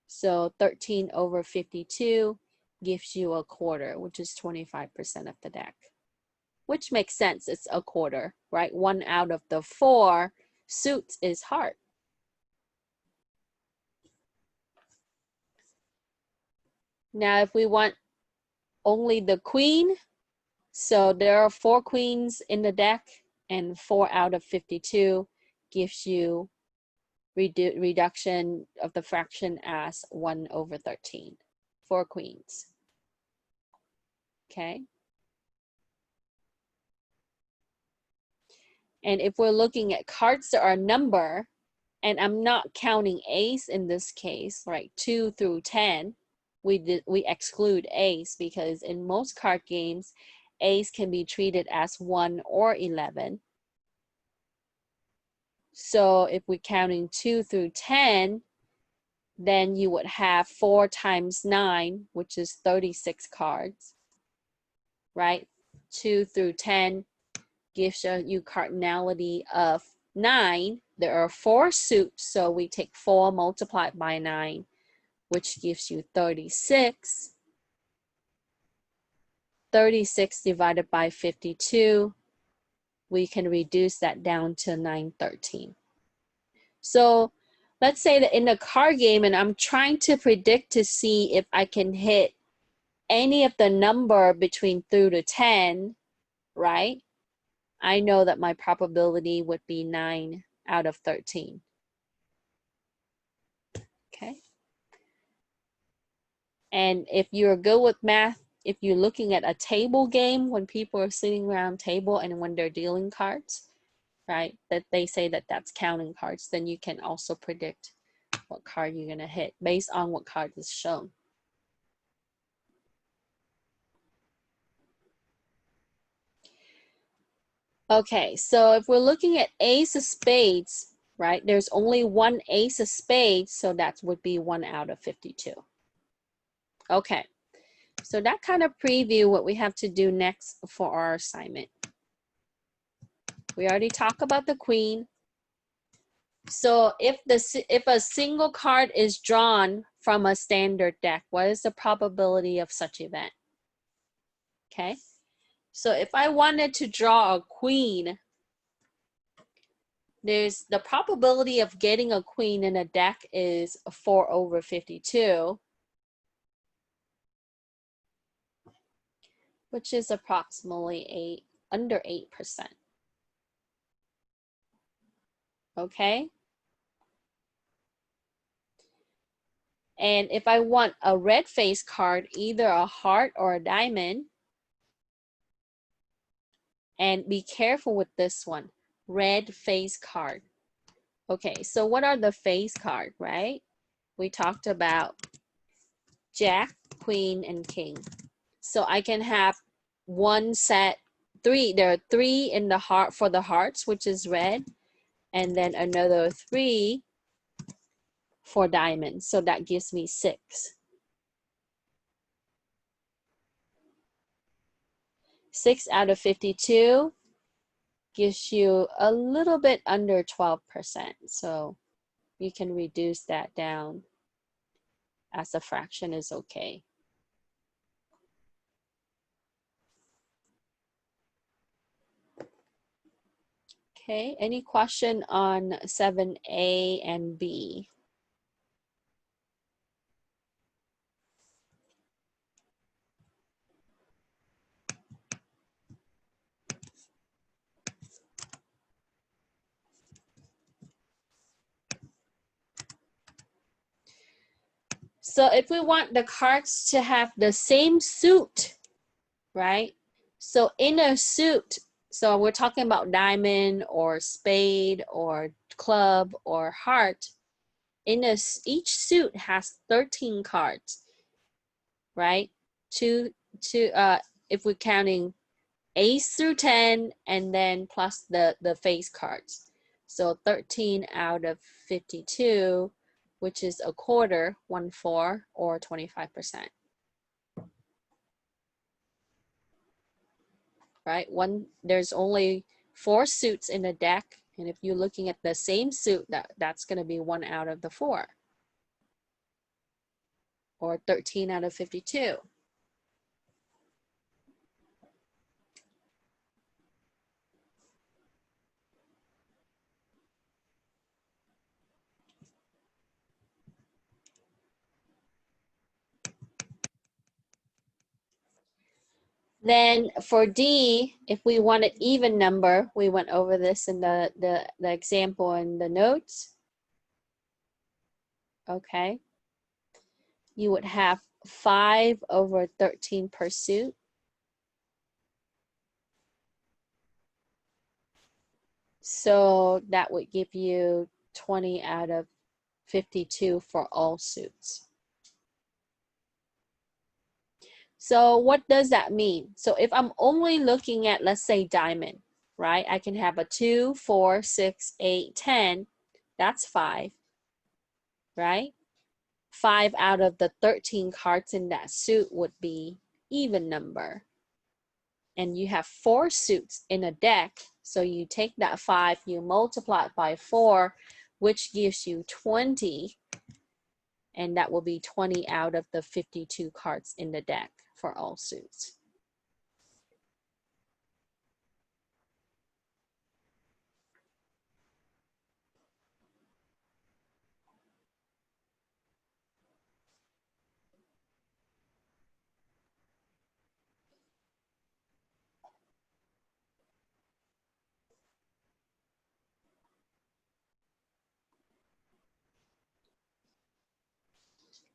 So 13 over 52 gives you a quarter, which is 25% of the deck. Which makes sense, it's a quarter, right? 1 out of the 4 suits is heart. Now if we want only the queen, so there are 4 queens in the deck, and 4 out of 52 gives you reduction of the fraction as 1 over 13. 4 queens. Okay. And if we're looking at cards that are number, and I'm not counting ace in this case, right? 2 through 10, we exclude ace because in most card games, ace can be treated as 1 or 11. So if we're counting 2 through 10, then you would have 4 times 9, which is 36 cards, right? 2 through 10 gives you cardinality of 9. There are 4 suits, so we take 4 multiplied by 9, which gives you 36. 36 divided by 52, we can reduce that down to 913. So let's say that in a card game, and I'm trying to predict to see if I can hit any of the number between 2 to 10, right? I know that my probability would be 9 out of 13. Okay. And if you're good with math, if you're looking at a table game, when people are sitting around table and when they're dealing cards, right, that they say that that's counting cards, then you can also predict what card you're gonna hit based on what card is shown. Okay, so if we're looking at ace of spades, right, there's only 1 ace of spades, so that would be 1 out of 52. Okay, so that kind of preview what we have to do next for our assignment. We already talked about the queen. So if a single card is drawn from a standard deck, what is the probability of such event? Okay, so if I wanted to draw a queen, there's the probability of getting a queen in a deck is 4 over 52, which is approximately under 8%. Okay. And if I want a red face card, either a heart or a diamond, and be careful with this one, red face card. Okay, so what are the face card, right? We talked about Jack, Queen, and King. So I can have one set, 3. There are 3 in the heart for the hearts, which is red, and then another 3 for diamonds. So that gives me 6. 6 out of 52 gives you a little bit under 12%. So you can reduce that down as a fraction is okay. Okay, any question on 7A and B? So if we want the cards to have the same suit, right? So in a suit, so we're talking about diamond or spade or club or heart. Each suit has 13 cards, right? If we're counting ace through 10 and then plus the face cards. So 13 out of 52, which is a quarter, 1/4 or 25%. Right? There's only 4 suits in the deck, And if you're looking at the same suit, that's going to be 1 out of the 4. Or 13 out of 52. Then for D, if we want an even number, we went over this in the example in the notes. Okay. You would have 5 over 13 per suit. So that would give you 20 out of 52 for all suits. So what does that mean? So if I'm only looking at, let's say, diamond, right? I can have a 2, 4, 6, 8, 10. That's 5, right? 5 out of the 13 cards in that suit would be even number. And you have 4 suits in a deck. So you take that 5, you multiply it by 4, which gives you 20. And that will be 20 out of the 52 cards in the deck for all suits.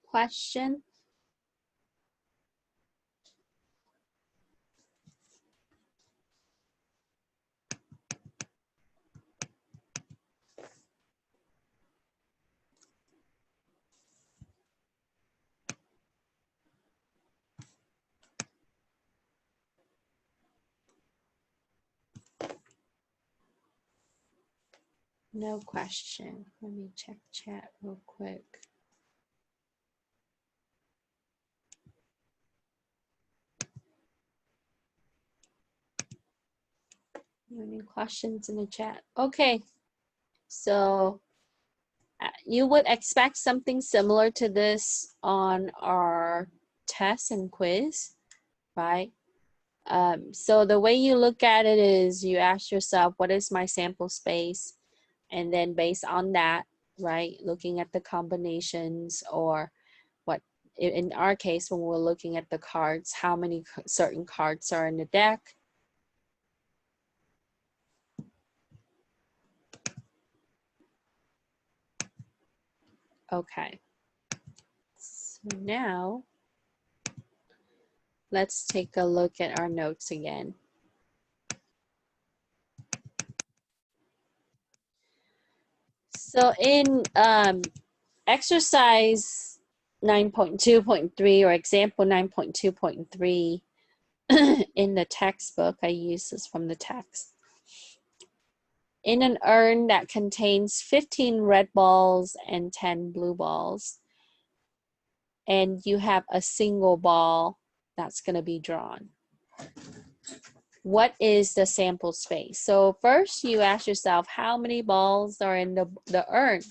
Question? No question. Let me check chat real quick. Any questions in the chat? Okay, so you would expect something similar to this on our test and quiz, right? So the way you look at it is you ask yourself, what is my sample space? And then based on that, right, looking at the combinations, or what, in our case, when we're looking at the cards, how many certain cards are in the deck. Okay, so now let's take a look at our notes again. So in exercise 9.2.3 or example 9.2.3 in the textbook, I use this from the text. In an urn that contains 15 red balls and 10 blue balls, and you have a single ball that's going to be drawn. What is the sample space? So first you ask yourself, how many balls are in the urn?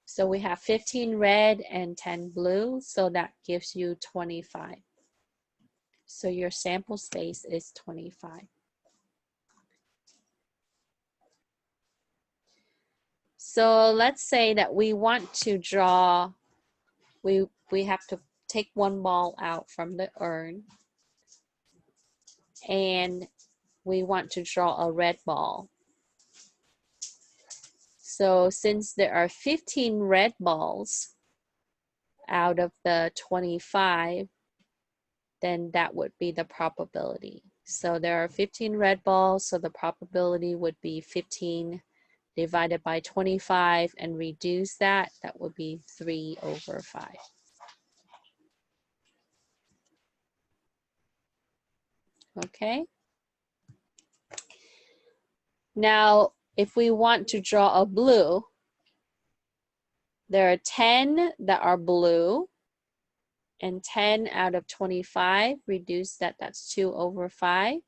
So we have 15 red and 10 blue, so that gives you 25. So your sample space is 25. So let's say that we want to draw, we have to take one ball out from the urn, and we want to draw a red ball. So since there are 15 red balls out of the 25, then that would be the probability. So there are 15 red balls, so the probability would be 15 divided by 25, and reduce that, that would be 3 over 5. Okay. Now, if we want to draw a blue, there are 10 that are blue, and 10 out of 25, reduce that, that's 2 over 5.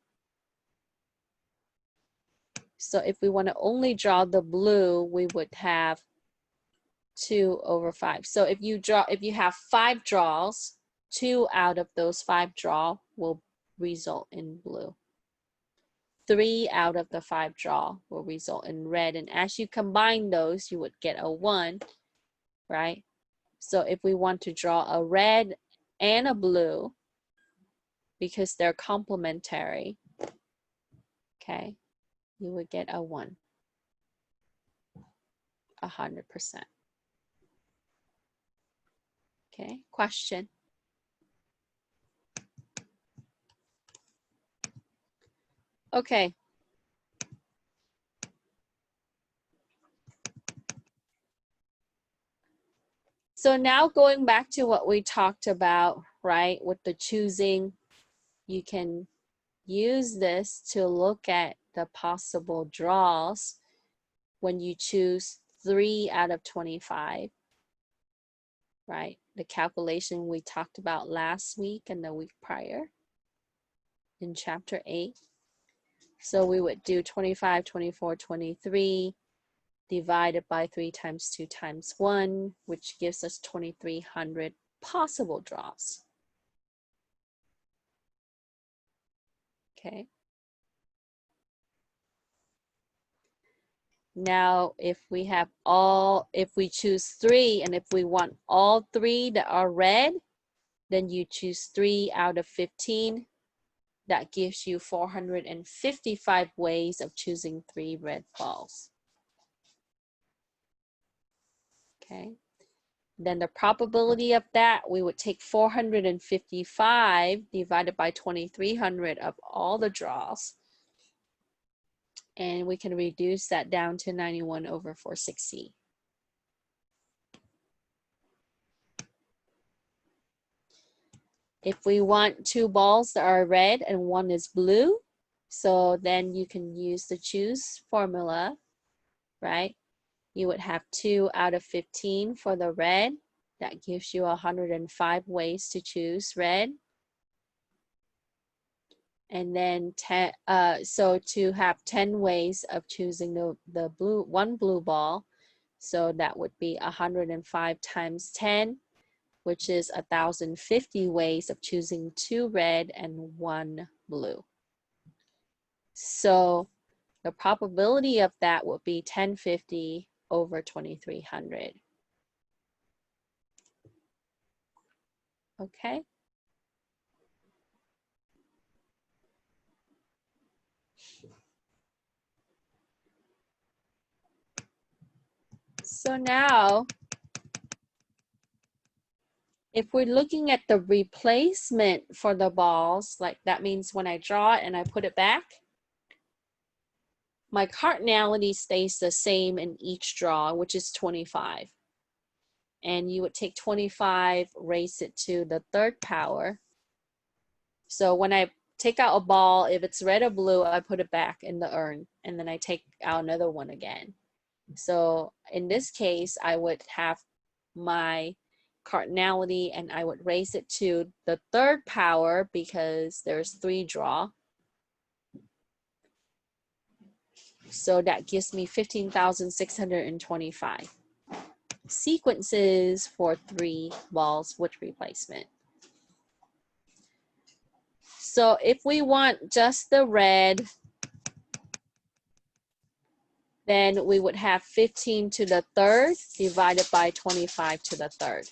So if we want to only draw the blue, we would have 2/5. So if you have 5 draws, 2 out of those 5 draw will result in blue. 3 out of the 5 draw will result in red. And as you combine those, you would get a 1, right? So if we want to draw a red and a blue, because they're complementary, okay, you would get a 1, 100%. Okay, question? Okay. So now going back to what we talked about, right, with the choosing, you can use this to look at the possible draws when you choose 3 out of 25, right? The calculation we talked about last week and the week prior in chapter 8. So we would do 25, 24, 23 divided by 3 times 2 times 1, which gives us 2,300 possible draws. Okay. Now, if we choose 3, and if we want all 3 that are red, then you choose 3 out of 15. That gives you 455 ways of choosing 3 red balls. Okay. Then the probability of that, we would take 455 divided by 2,300 of all the draws. And we can reduce that down to 91/460. If we want 2 balls that are red and 1 is blue, so then you can use the choose formula, right? You would have 2 out of 15 for the red. That gives you 105 ways to choose red. And then so to have 10 ways of choosing the blue, 1 blue ball, so that would be 105 times 10, which is 1,050 ways of choosing 2 red and 1 blue. So the probability of that would be 1050 over 2,300. Okay. So now, if we're looking at the replacement for the balls, like that means when I draw it and I put it back, my cardinality stays the same in each draw, which is 25. And you would take 25, raise it to the 3rd power. So when I take out a ball, if it's red or blue, I put it back in the urn, and then I take out another one again. So in this case, I would have my cardinality and I would raise it to the 3rd power because there's 3 draw. So that gives me 15,625 sequences for 3 balls with replacement. So if we want just the red, then we would have 15 to the 3rd divided by 25 to the 3rd.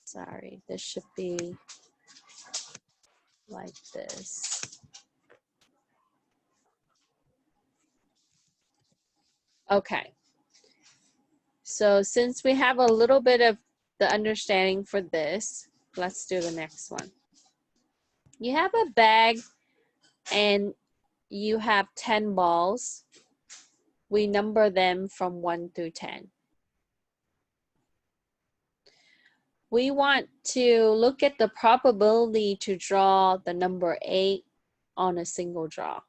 Sorry, this should be like this. Okay. So since we have a little bit of the understanding for this, let's do the next one. You have a bag and you have 10 balls. We number them from 1 through 10. We want to look at the probability to draw the number 8 on a single draw.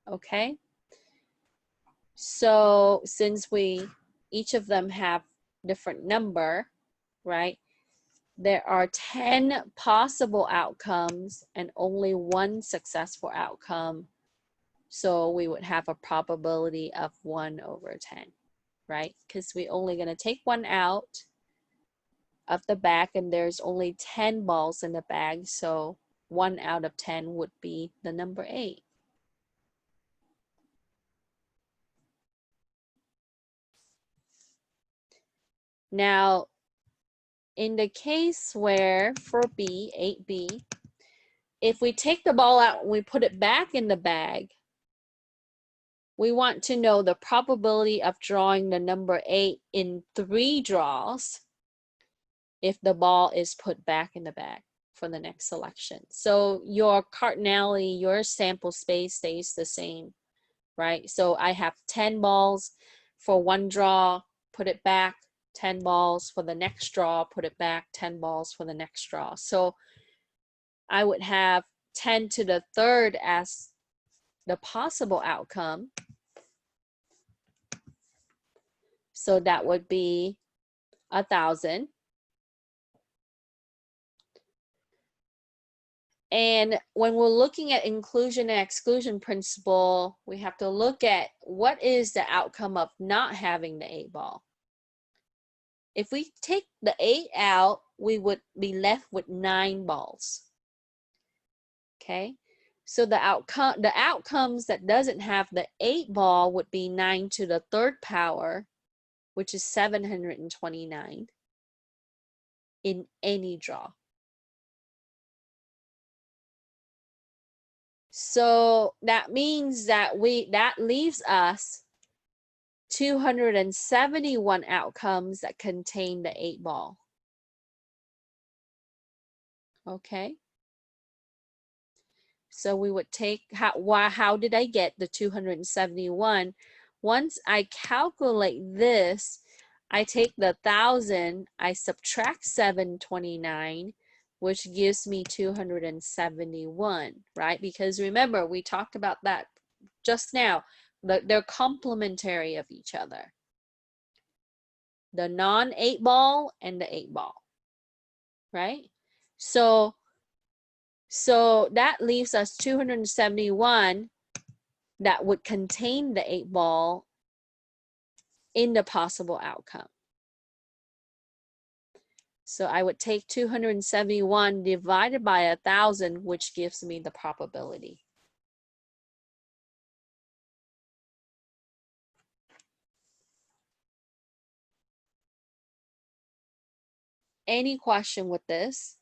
Okay? So since each of them have different number, right? there are 10 possible outcomes and only one successful outcome. So we would have a probability of 1/10, right? Because we're only going to take one out of the bag and there's only 10 balls in the bag. So 1 out of 10 would be the number 8. Now, in the case where for B, 8B, if we take the ball out and we put it back in the bag, we want to know the probability of drawing the number 8 in 3 draws if the ball is put back in the bag for the next selection. So your cardinality, your sample space stays the same, right? So I have 10 balls for one draw, put it back, 10 balls for the next draw, put it back, 10 balls for the next draw. So I would have 10 to the third as the possible outcome. So that would be 1,000. And when we're looking at inclusion and exclusion principle, we have to look at what is the outcome of not having the 8 ball. If we take the 8 out, we would be left with 9 balls. Okay, so the outcomes that doesn't have the 8 ball would be 9 to the third power, which is 729 in any draw. So that means that that leaves us 271 outcomes that contain the 8 ball. Okay. So we would take, how did I get the 271? Once I calculate this, I take the 1,000, I subtract 729, which gives me 271, right? Because remember, we talked about that just now. They're complementary of each other. The non-8 ball and the 8 ball, right? So that leaves us 271 that would contain the 8 ball in the possible outcome. So I would take 271 divided by 1,000, which gives me the probability. Any question with this?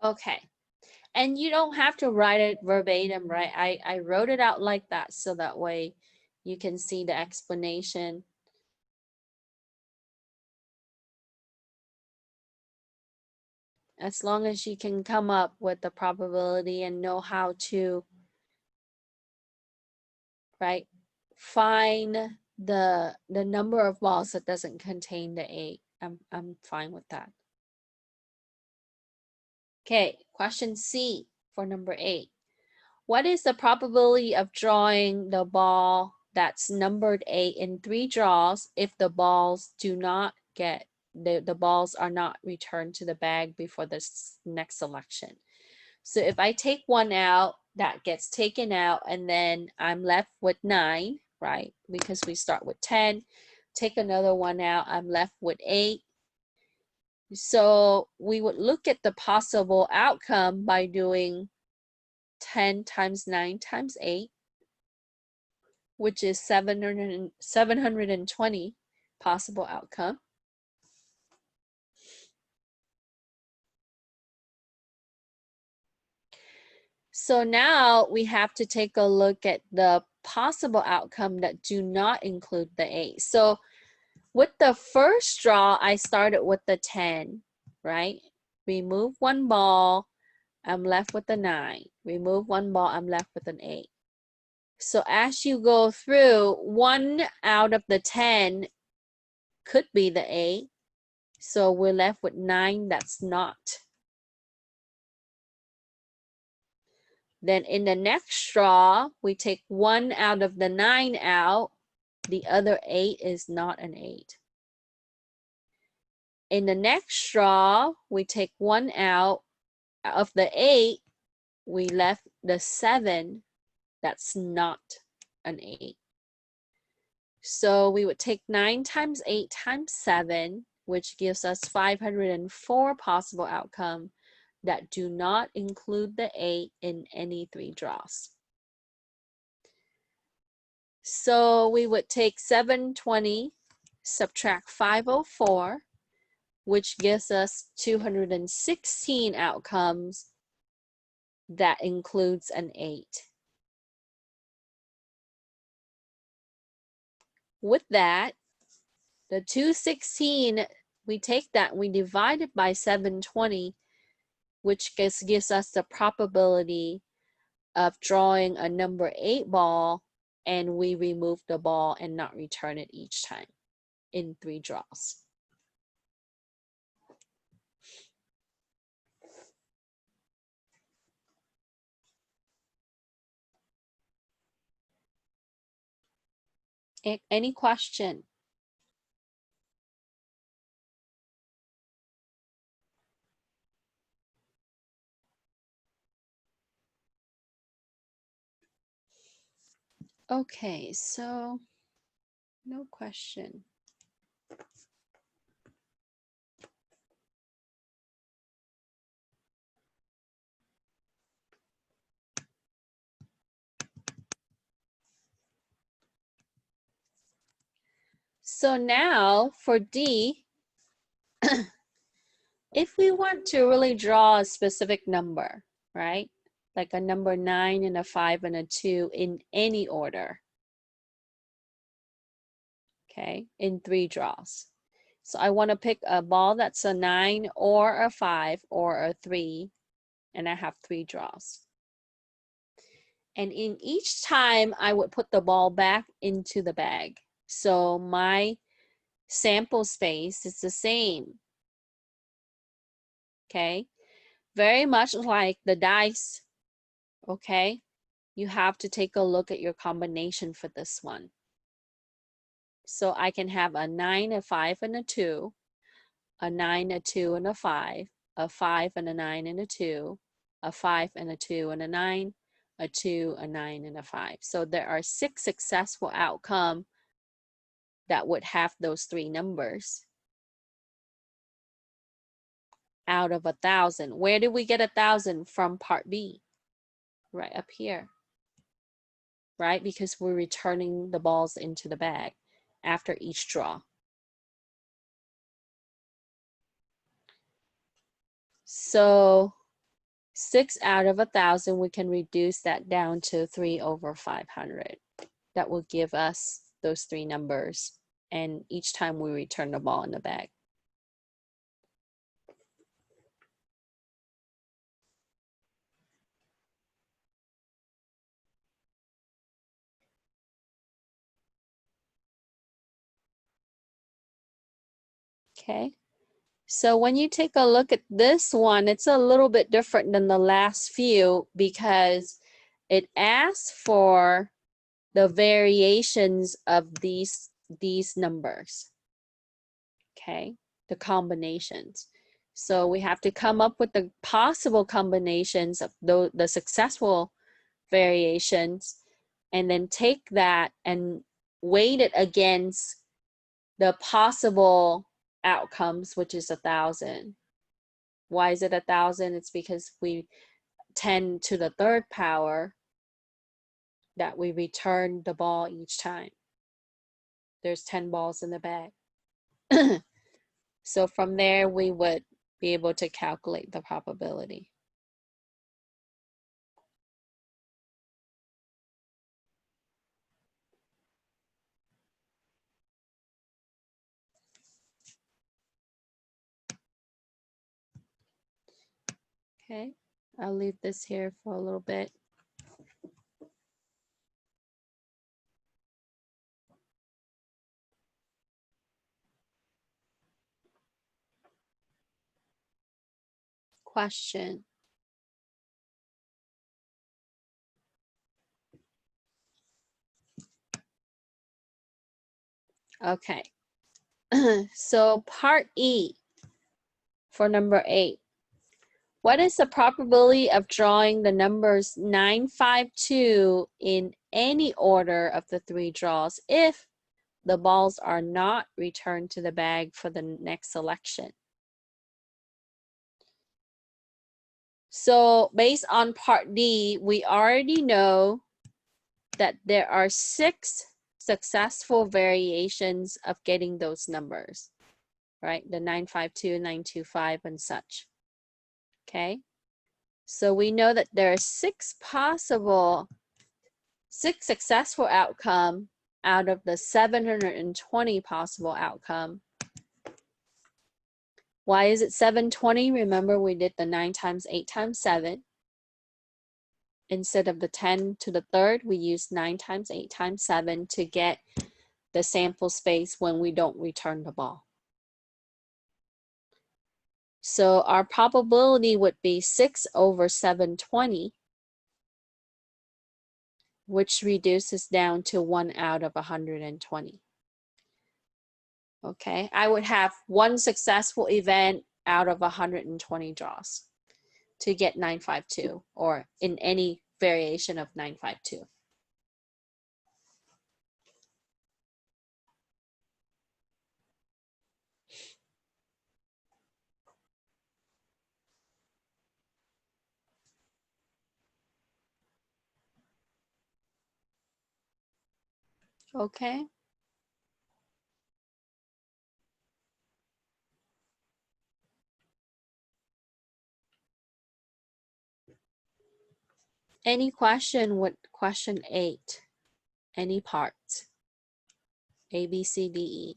Okay. And you don't have to write it verbatim, right? I wrote it out like that so that way you can see the explanation. As long as you can come up with the probability and know how to, right, find the number of balls that doesn't contain the 8. I'm fine with that. Okay, question C for number 8. What is the probability of drawing the ball that's numbered 8 in 3 draws if the balls do not get, the balls are not returned to the bag before the next selection? So if I take one out, that gets taken out, and then I'm left with 9, right? Because we start with 10. Take another one out, I'm left with 8. So we would look at the possible outcome by doing 10 times 9 times 8, which is 720 possible outcome. So now we have to take a look at the possible outcome that do not include the 8. So with the first draw, I started with the 10, right? Remove one ball. I'm left with a 9. Remove one ball, I'm left with an 8. So as you go through, 1 out of the 10 could be the 8. So we're left with 9 that's not. Then in the next draw, we take 1 out of the 9 out. The other 8 is not an 8. In the next draw, we take 1 out of the 8. We left the 7 that's not an 8. So we would take 9 times 8 times 7, which gives us 504 possible outcomes that do not include the 8 in any 3 draws. So we would take 720, subtract 504, which gives us 216 outcomes that includes an 8. With that, the 216, we take that and we divide it by 720, which gives us the probability of drawing a number 8 ball, and we remove the ball and not return it each time in 3 draws. Any question? Okay, so no question. So now for D, if we want to really draw a specific number, right? Like a number 9 and a 5 and a 2 in any order. Okay, in 3 draws. So I want to pick a ball that's a 9 or a 5 or a 3, and I have 3 draws. And in each time, I would put the ball back into the bag. So my sample space is the same. Okay, very much like the dice. Okay, you have to take a look at your combination for this one. So I can have a 9, a 5, and a 2, a 9, a 2, and a 5, a 5, and a 9, and a 2, a 5, and a 2, and a 9, a 2, a 9, and a 5. So there are 6 successful outcomes that would have those 3 numbers out of 1,000. Where did we get 1,000 from part B? Right up here, right? Because we're returning the balls into the bag after each draw. So 6 out of 1,000, we can reduce that down to 3 over 500. That will give us those 3 numbers. And each time we return the ball in the bag. Okay. So when you take a look at this one, it's a little bit different than the last few because it asks for the variations of these numbers. Okay, the combinations. So we have to come up with the possible combinations of the successful variations, and then take that and weight it against the possible outcomes, which is 1,000. Why is it 1,000? It's because we 10 to the 3rd power that we return the ball each time. There's 10 balls in the bag. So from there, we would be able to calculate the probability. Okay. I'll leave this here for a little bit. Question. Okay. So part E for number 8. What is the probability of drawing the numbers 952 in any order of the 3 draws if the balls are not returned to the bag for the next selection? So based on part D, we already know that there are 6 successful variations of getting those numbers, right? The 952, 925, and such. Okay, so we know that there are 6 successful outcome out of the 720 possible outcome. Why is it 720? Remember, we did the 9 times 8 times 7. Instead of the 10 to the third, we use 9 times 8 times 7 to get the sample space when we don't return the ball. So our probability would be 6 over 720, which reduces down to 1 out of 120. Okay, I would have 1 successful event out of 120 draws to get 952, or in any variation of 952. Okay. Any question with question 8? Any parts? A, B, C, D, E.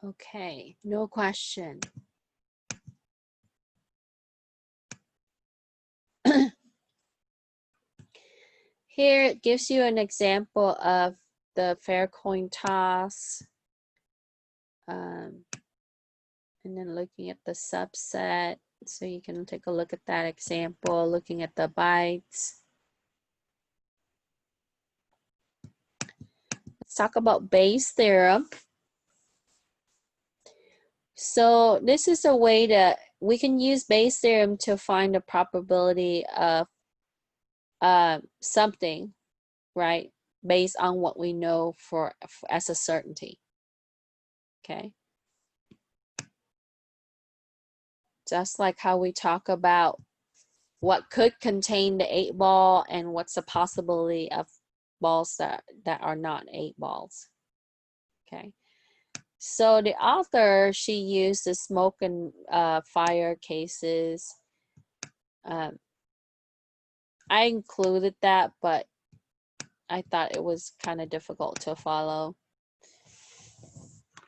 Okay, no question. Here it gives you an example of the fair coin toss. And then looking at the subset. So you can take a look at that example, looking at the bytes. Let's talk about Bayes' theorem. So this is a way that we can use Bayes' theorem to find the probability of something, right, based on what we know for as a certainty. Okay. Just like how we talk about what could contain the 8 ball and what's the possibility of balls that are not 8 balls. Okay. So the author, she used the smoke and fire cases. I included that, but I thought it was kind of difficult to follow.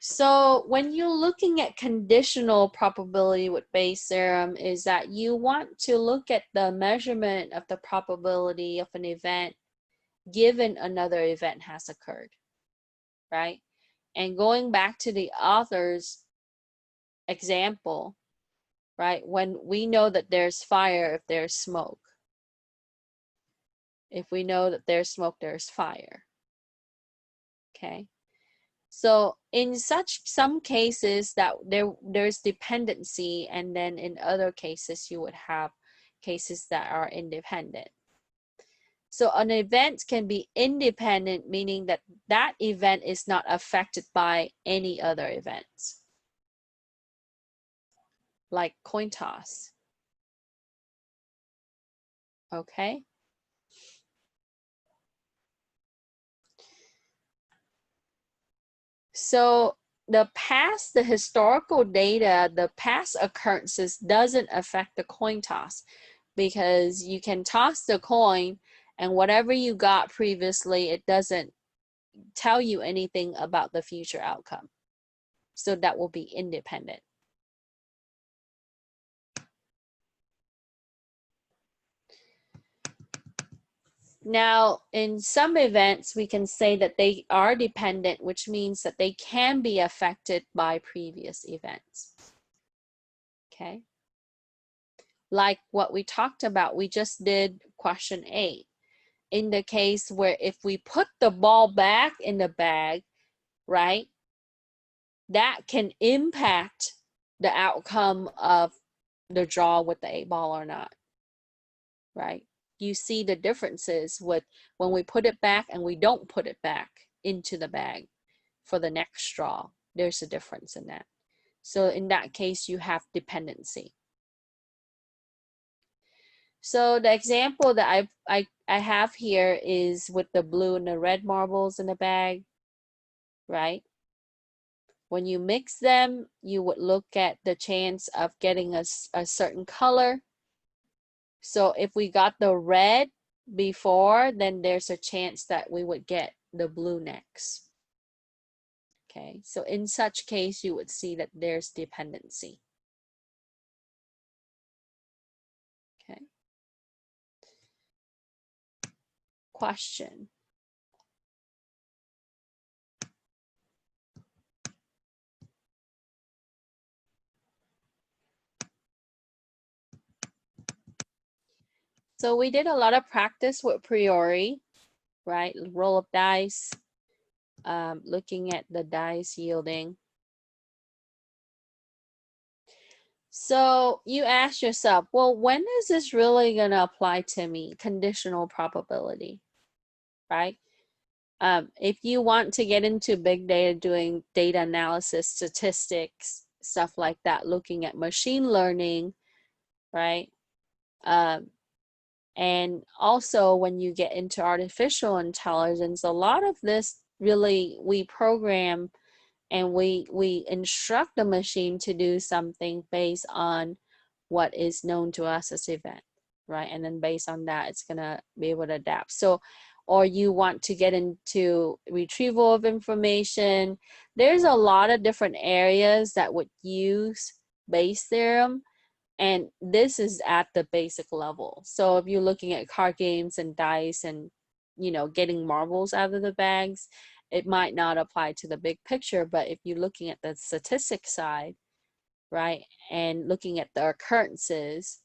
So when you're looking at conditional probability with Bayes' theorem, is that you want to look at the measurement of the probability of an event given another event has occurred, right? And going back to the author's example, right? When we know that there's fire if there's smoke. If we know that there's smoke, there's fire. Okay. So in some cases that there's dependency, and then in other cases you would have cases that are independent. So an event can be independent, meaning that that event is not affected by any other events, like coin toss. Okay. So the historical data, the past occurrences doesn't affect the coin toss, because you can toss the coin and whatever you got previously, it doesn't tell you anything about the future outcome. So that will be independent. Now, in some events, we can say that they are dependent, which means that they can be affected by previous events. Okay. Like what we talked about, we just did question 8. In the case where if we put the ball back in the bag, right, that can impact the outcome of the draw with the 8 ball or not, right? You see the differences with when we put it back and we don't put it back into the bag for the next draw. There's a difference in that. So in that case, you have dependency. So the example that I have here is with the blue and the red marbles in the bag, right? When you mix them, you would look at the chance of getting a certain color. So if we got the red before, then there's a chance that we would get the blue next. Okay, so in such case, you would see that there's dependency. Okay. Question. So we did a lot of practice with priori, right? Roll of dice, looking at the dice yielding. So you ask yourself, well, when is this really going to apply to me? Conditional probability, right? If you want to get into big data, doing data analysis, statistics, stuff like that, looking at machine learning, right? And also when you get into artificial intelligence, a lot of this really we program and we instruct the machine to do something based on what is known to us as event, right? And then based on that, it's gonna be able to adapt. So, or you want to get into retrieval of information. There's a lot of different areas that would use Bayes' theorem. And this is at the basic level. So if you're looking at card games and dice and, you know, getting marbles out of the bags, it might not apply to the big picture. But if you're looking at the statistic side, right, and looking at the occurrences,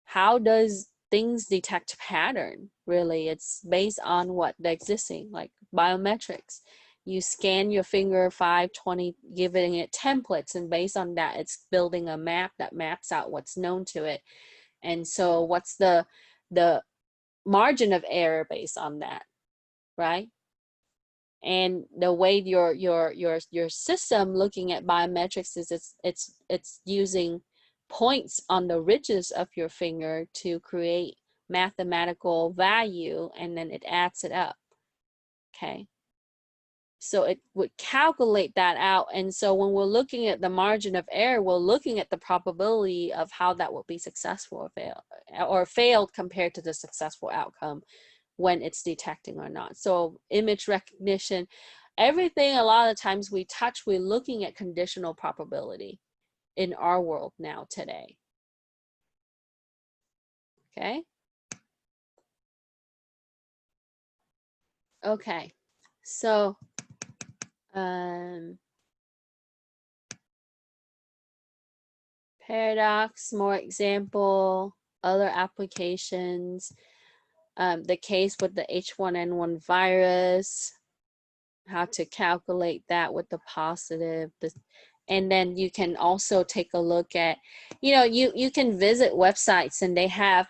how does things detect pattern? Really, it's based on what the existing, like biometrics. You scan your finger 5, 20, giving it templates, and based on that, it's building a map that maps out what's known to it. And so what's the margin of error based on that, right? And the way your system looking at biometrics is it's using points on the ridges of your finger to create mathematical value, and then it adds it up. Okay. So it would calculate that out. And so when we're looking at the margin of error, we're looking at the probability of how that will be successful or failed compared to the successful outcome when it's detecting or not. So image recognition, everything, a lot of times we touch, we're looking at conditional probability in our world now today. Okay. Okay. So, paradox, more example, other applications, the case with the H1N1 virus, how to calculate that with the positive, and then you can also take a look at, you know, you can visit websites and they have,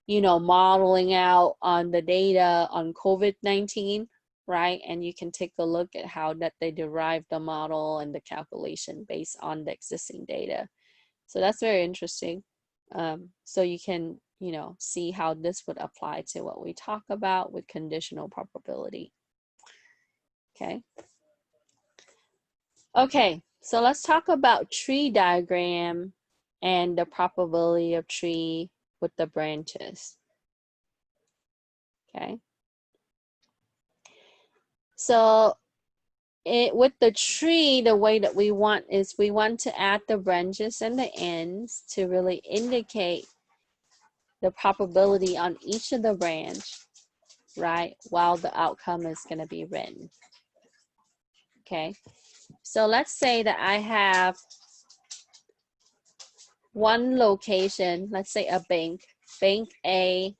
you know, modeling out on the data on COVID-19, right? And you can take a look at how that they derived the model and the calculation based on the existing data. So that's very interesting. So you can, you know, see how this would apply to what we talk about with conditional probability. Okay. Okay, so let's talk about tree diagram and the probability of tree with the branches. Okay. So with the tree, the way that we want is we want to add the branches and the ends to really indicate the probability on each of the branch, right? While the outcome is going to be written. Okay. So let's say that I have one location, let's say a bank. Bank A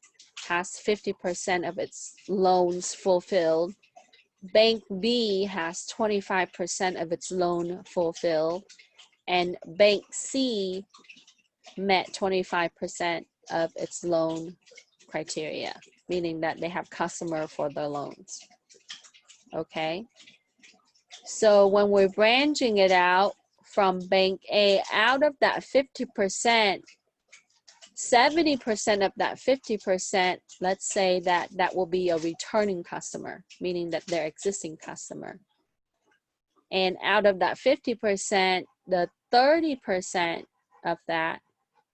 has 50% of its loans fulfilled. Bank B has 25% of its loan fulfilled. And Bank C met 25% of its loan criteria, meaning that they have customer for their loans. Okay. So when we're branching it out from Bank A, out of that 50%, 70% of that 50%, let's say that that will be a returning customer, meaning that they're existing customer. And out of that 50%, the 30% of that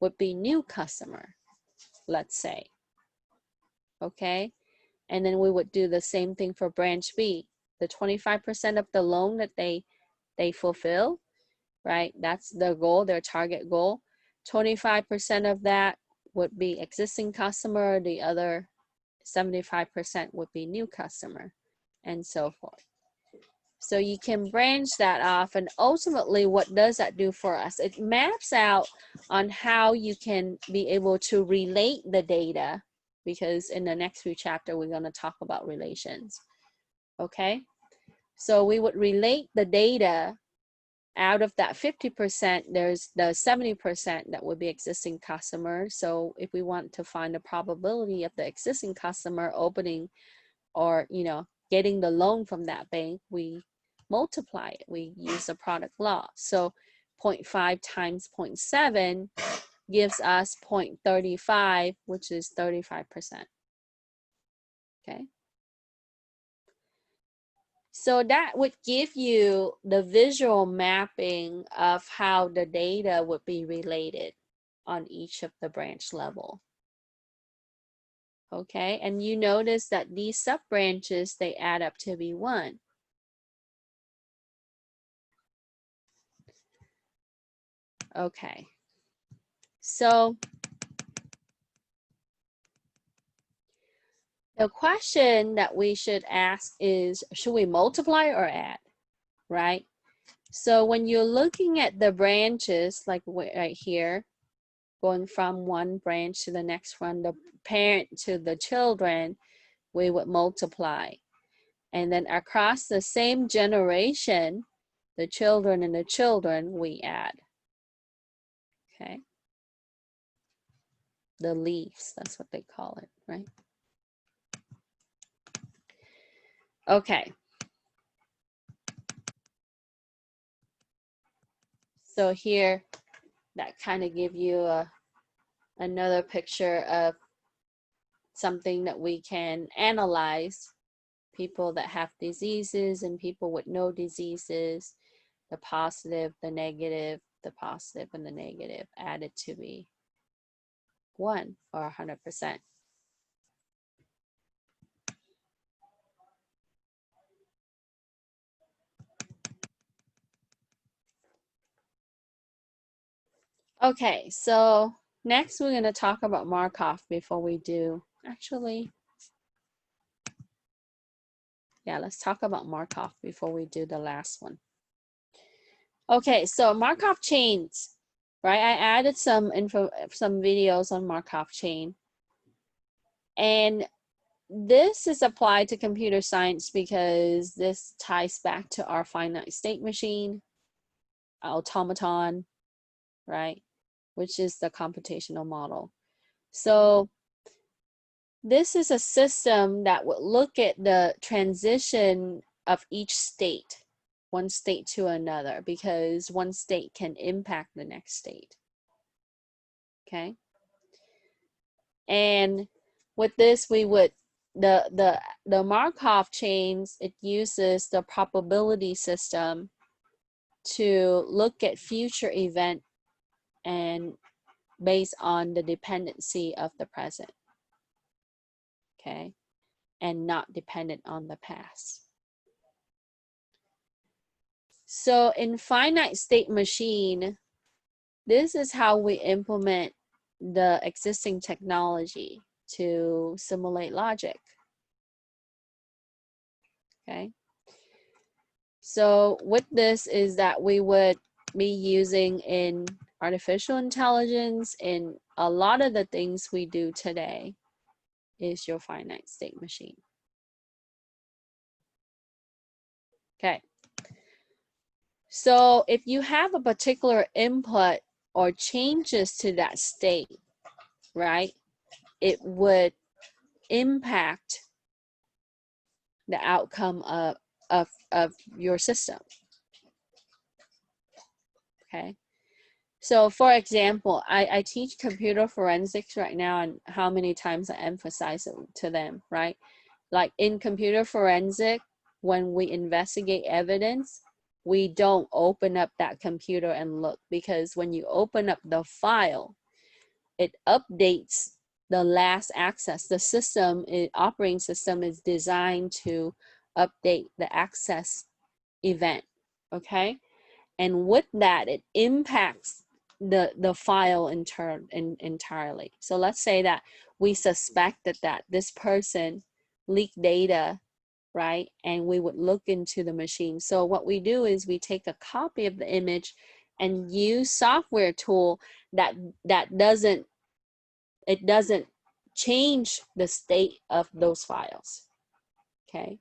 would be new customer, let's say. Okay. And then we would do the same thing for branch B. The 25% of the loan that they fulfill, right? That's their goal, their target goal. 25% of that would be existing customer. The other 75% would be new customer, and so forth. So you can branch that off, and ultimately what does that do for us? It maps out on how you can be able to relate the data, because in the next few chapters we're going to talk about relations. Okay, so we would relate the data. Out of that 50%, there's the 70% that would be existing customers. So if we want to find the probability of the existing customer opening or, you know, getting the loan from that bank, we multiply it. We use the product law. So 0.5 times 0.7 gives us 0.35, which is 35%. Okay. So that would give you the visual mapping of how the data would be related on each of the branch level. Okay, and you notice that these sub branches, they add up to be 1. Okay, so the question that we should ask is, should we multiply or add, right? So when you're looking at the branches, like right here, going from one branch to the next one, the parent to the children, we would multiply. And then across the same generation, the children and the children, we add. Okay. The leaves, that's what they call it, right? Okay. So here, that kind of give you another picture of something that we can analyze. People that have diseases and people with no diseases, the positive, the negative, the positive and the negative added to be 1 or 100%. Okay, so next we're going to talk about Markov before we do, actually, yeah, let's talk about Markov before we do the last one. Okay, so Markov chains, right? I added some videos on Markov chain. And this is applied to computer science because this ties back to our finite state machine, automaton, right? Which is the computational model. So this is a system that would look at the transition of each state, one state to another, because one state can impact the next state. Okay. And with this, we would, the Markov chains, it uses the probability system to look at future event and based on the dependency of the present. Okay. And not dependent on the past. So in finite state machine, this is how we implement the existing technology to simulate logic. Okay. So with this is that we would be using in artificial intelligence, in a lot of the things we do today is your finite state machine. Okay. So if you have a particular input or changes to that state, right, it would impact the outcome of your system. Okay. So for example, I teach computer forensics right now, and how many times I emphasize it to them, right? Like in computer forensic, when we investigate evidence, we don't open up that computer and look, because when you open up the file, it updates the last access. The system, operating system is designed to update the access event, okay? And with that, it impacts the file entirely. So let's say that we suspected that this person leaked data, right? And we would look into the machine. So what we do is we take a copy of the image and use software tool that doesn't change the state of those files. Okay.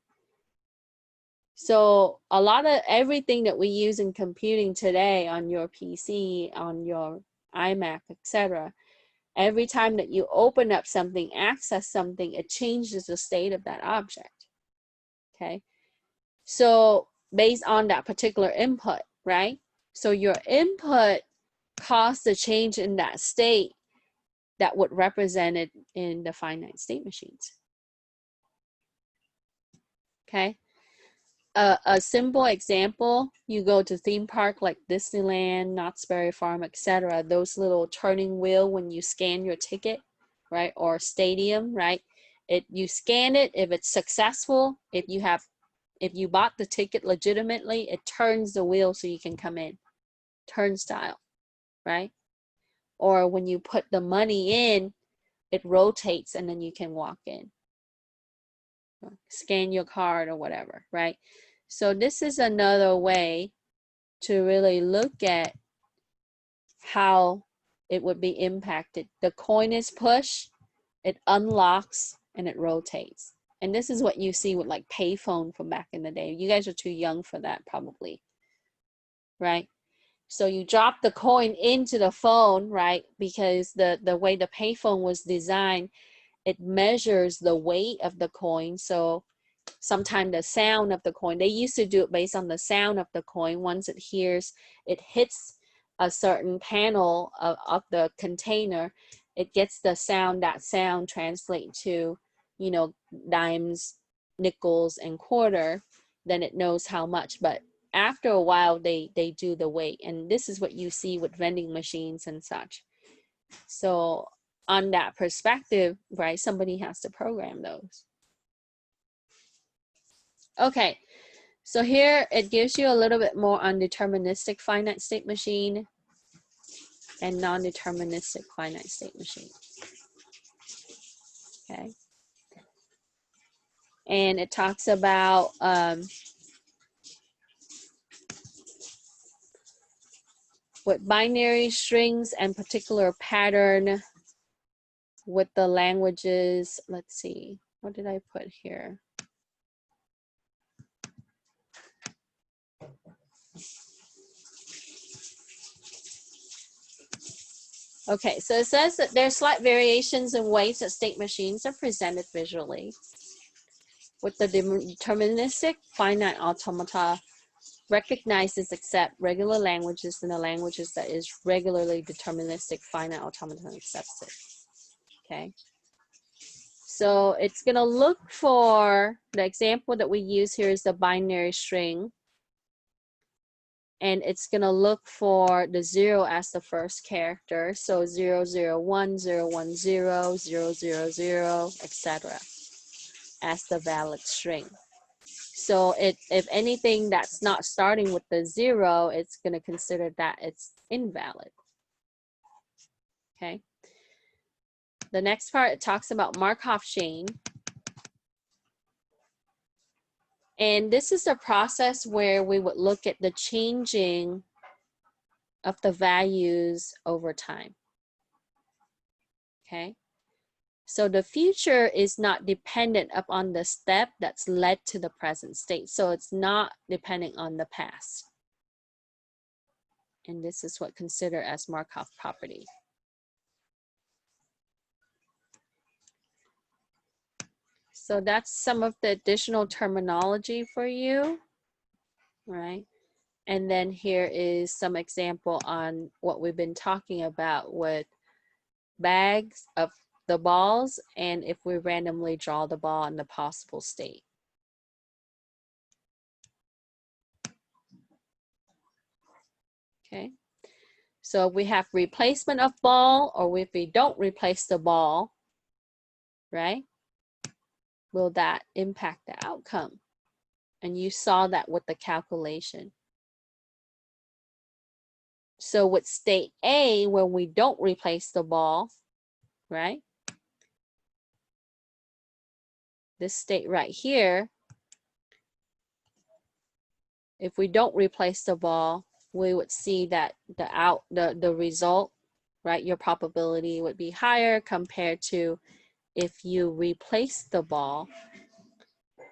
So a lot of everything that we use in computing today on your PC, on your iMac, etc., every time that you open up something, access something, it changes the state of that object. Okay. So based on that particular input, right? So your input caused the change in that state that would represent it in the finite state machines. Okay. A simple example, you go to theme park like Disneyland, Knott's Berry Farm, etc. Those little turning wheel when you scan your ticket, right? Or stadium, right? You scan it. If it's successful, if you bought the ticket legitimately, it turns the wheel so you can come in. Turnstile, right? Or when you put the money in, it rotates and then you can walk in. Scan your card or whatever, right? So this is another way to really look at how it would be impacted. The coin is pushed, it unlocks, and it rotates. And this is what you see with like payphone from back in the day. You guys are too young for that probably, right? So you drop the coin into the phone, right? Because the way the payphone was designed, it measures the weight of the coin. So sometimes the sound of the coin, they used to do it based on the sound of the coin. Once it hits a certain panel of the container, it gets the sound. That sound translate to, you know, dimes, nickels, and quarter. Then it knows how much. But after a while, they do the weight. And this is what you see with vending machines and such. So on that perspective, right, somebody has to program those. Okay, so here it gives you a little bit more on deterministic finite state machine and non-deterministic finite state machine. Okay, and it talks about with binary strings and particular pattern with the languages. Let's see, what did I put here? Okay, so it says that there's slight variations in ways that state machines are presented visually. With the deterministic finite automata recognizes accept regular languages and the languages that is regularly deterministic finite automaton accepts it. Okay. So it's going to look for, the example that we use here is the binary string. And it's going to look for the 0 as the first character. So 001, 010, 000, etc. as the valid string. So if anything that's not starting with the 0, it's going to consider that it's invalid. Okay. The next part, it talks about Markov chain. And this is the process where we would look at the changing of the values over time. Okay. So the future is not dependent upon the step that's led to the present state. So it's not depending on the past. And this is what considered as Markov property. So that's some of the additional terminology for you, right? And then here is some example on what we've been talking about with bags of the balls and if we randomly draw the ball in the possible state. Okay, so we have replacement of ball, or if we don't replace the ball, right? Will that impact the outcome? And you saw that with the calculation. So with state A, when we don't replace the ball, right? This state right here, if we don't replace the ball, we would see that the result, right? Your probability would be higher compared to if you replace the ball,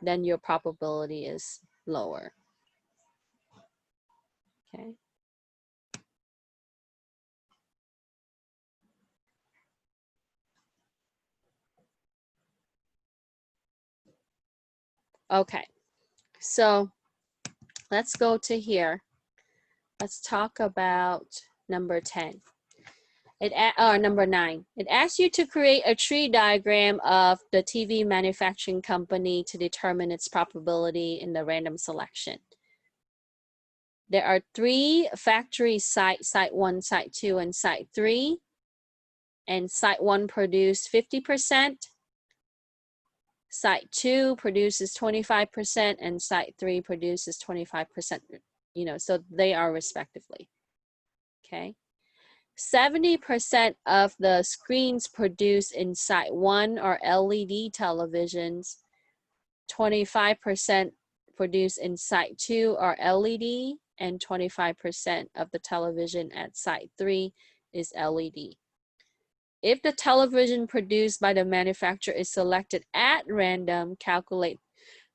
then your probability is lower. Okay. Okay, so let's go to here. Let's talk about number 10. Number 9. It asks you to create a tree diagram of the TV manufacturing company to determine its probability in the random selection. There are 3 factory sites, site 1, site 2, and site 3. And site 1 produced 50%. Site 2 produces 25%, and site 3 produces 25%, you know, so they are respectively. Okay. 70% of the screens produced in site 1 are LED televisions. 25% produced in site 2 are LED, and 25% of the television at site 3 is LED. If the television produced by the manufacturer is selected at random, calculate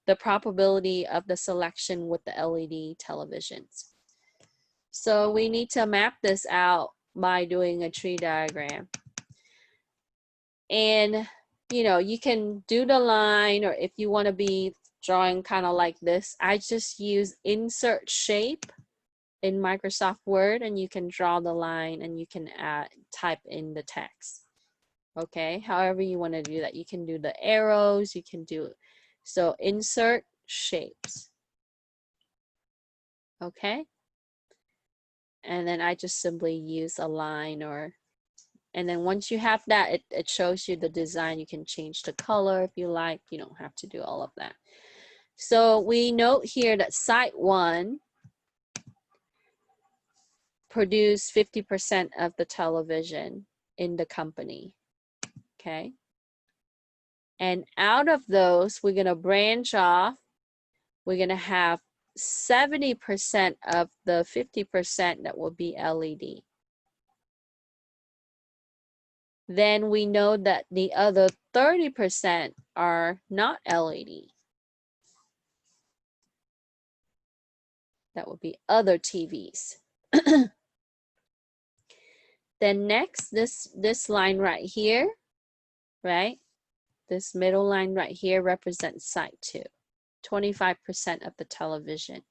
the probability of the selection with the LED televisions. So we need to map this out by doing a tree diagram. And, you know, you can do the line, or if you want to be drawing kind of like this, I just use insert shape in Microsoft Word, and you can draw the line and you can type in the text. Okay, however you want to do that. You can do the arrows, you can do, so insert shapes. Okay, and then I just simply use a line, and then once you have that, it shows you the design. You can change the color if you like. You don't have to do all of that. So we note here that site 1 produced 50% of the television in the company. Okay. And out of those, we're going to branch off. We're going to have 70% of the 50% that will be LED. Then we know that the other 30% are not LED. That would be other TVs. Then next, this line right here, right? This middle line right here represents site 2, 25% of the television.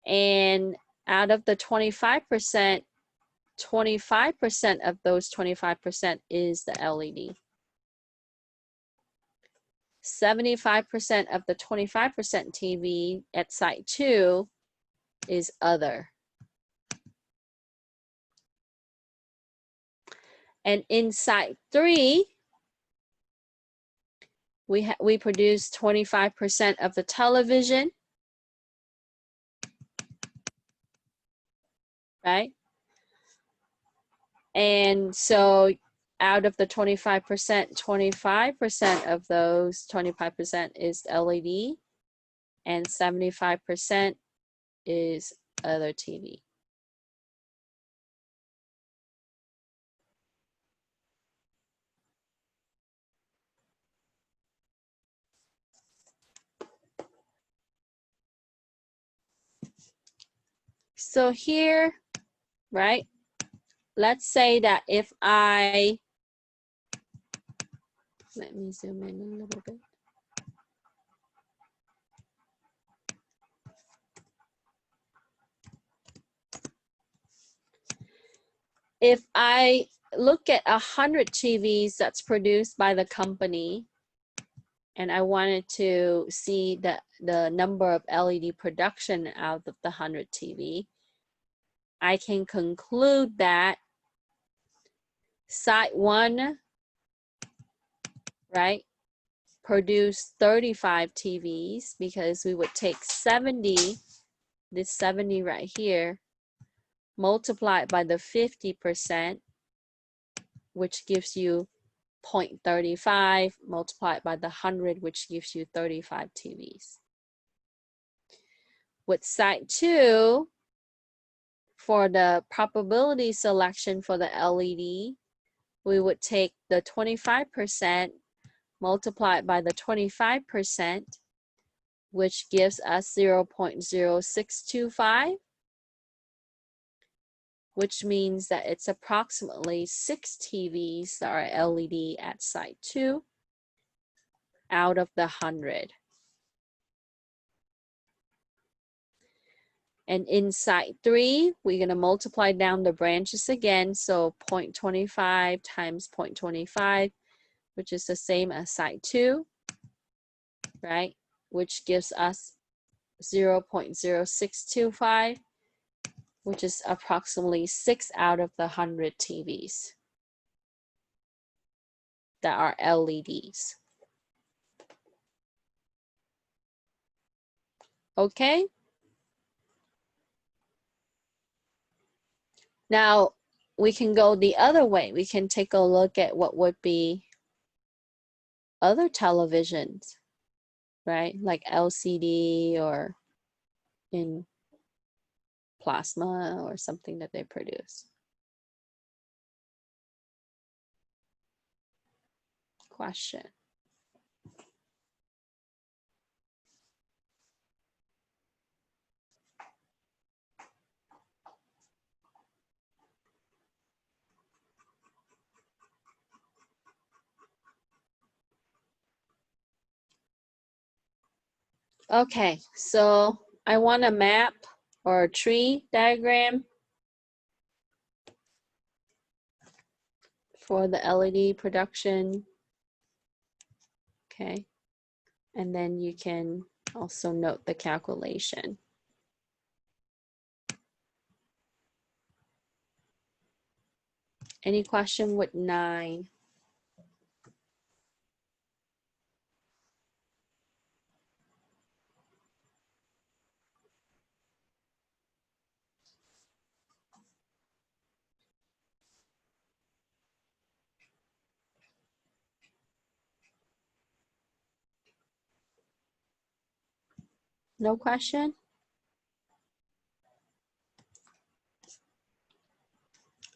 And out of the 25%, 25% of those 25% is the LED. 75% of the 25% TV at site 2 is other. And in site 3, we produce 25% of the television, right? And so out of the 25%, 25% of those 25% is LED and 75% is other TV. So here, right, let's say that if I, let me zoom in a little bit. If I look at 100 TVs that's produced by the company, and I wanted to see the number of LED production out of the 100 TV, I can conclude that site 1, right, produced 35 TVs, because we would take 70, this 70 right here, multiply it by the 50%, which gives you 0.35, multiply it by the 100, which gives you 35 TVs. With site 2, for the probability selection for the LED, we would take the 25%, multiply it by the 25%, which gives us 0.0625, which means that it's approximately 6 TVs that are LED at site 2 out of the 100. And in site 3, we're going to multiply down the branches again. So 0.25 times 0.25, which is the same as site 2, right? Which gives us 0.0625, which is approximately 6 out of the 100 TVs that are LEDs. Okay? Now, we can go the other way. We can take a look at what would be other televisions, right? Like LCD or in plasma or something that they produce. Question. Okay, so I want a map or a tree diagram for the LED production. Okay, and then you can also note the calculation. Any question with 9? No question?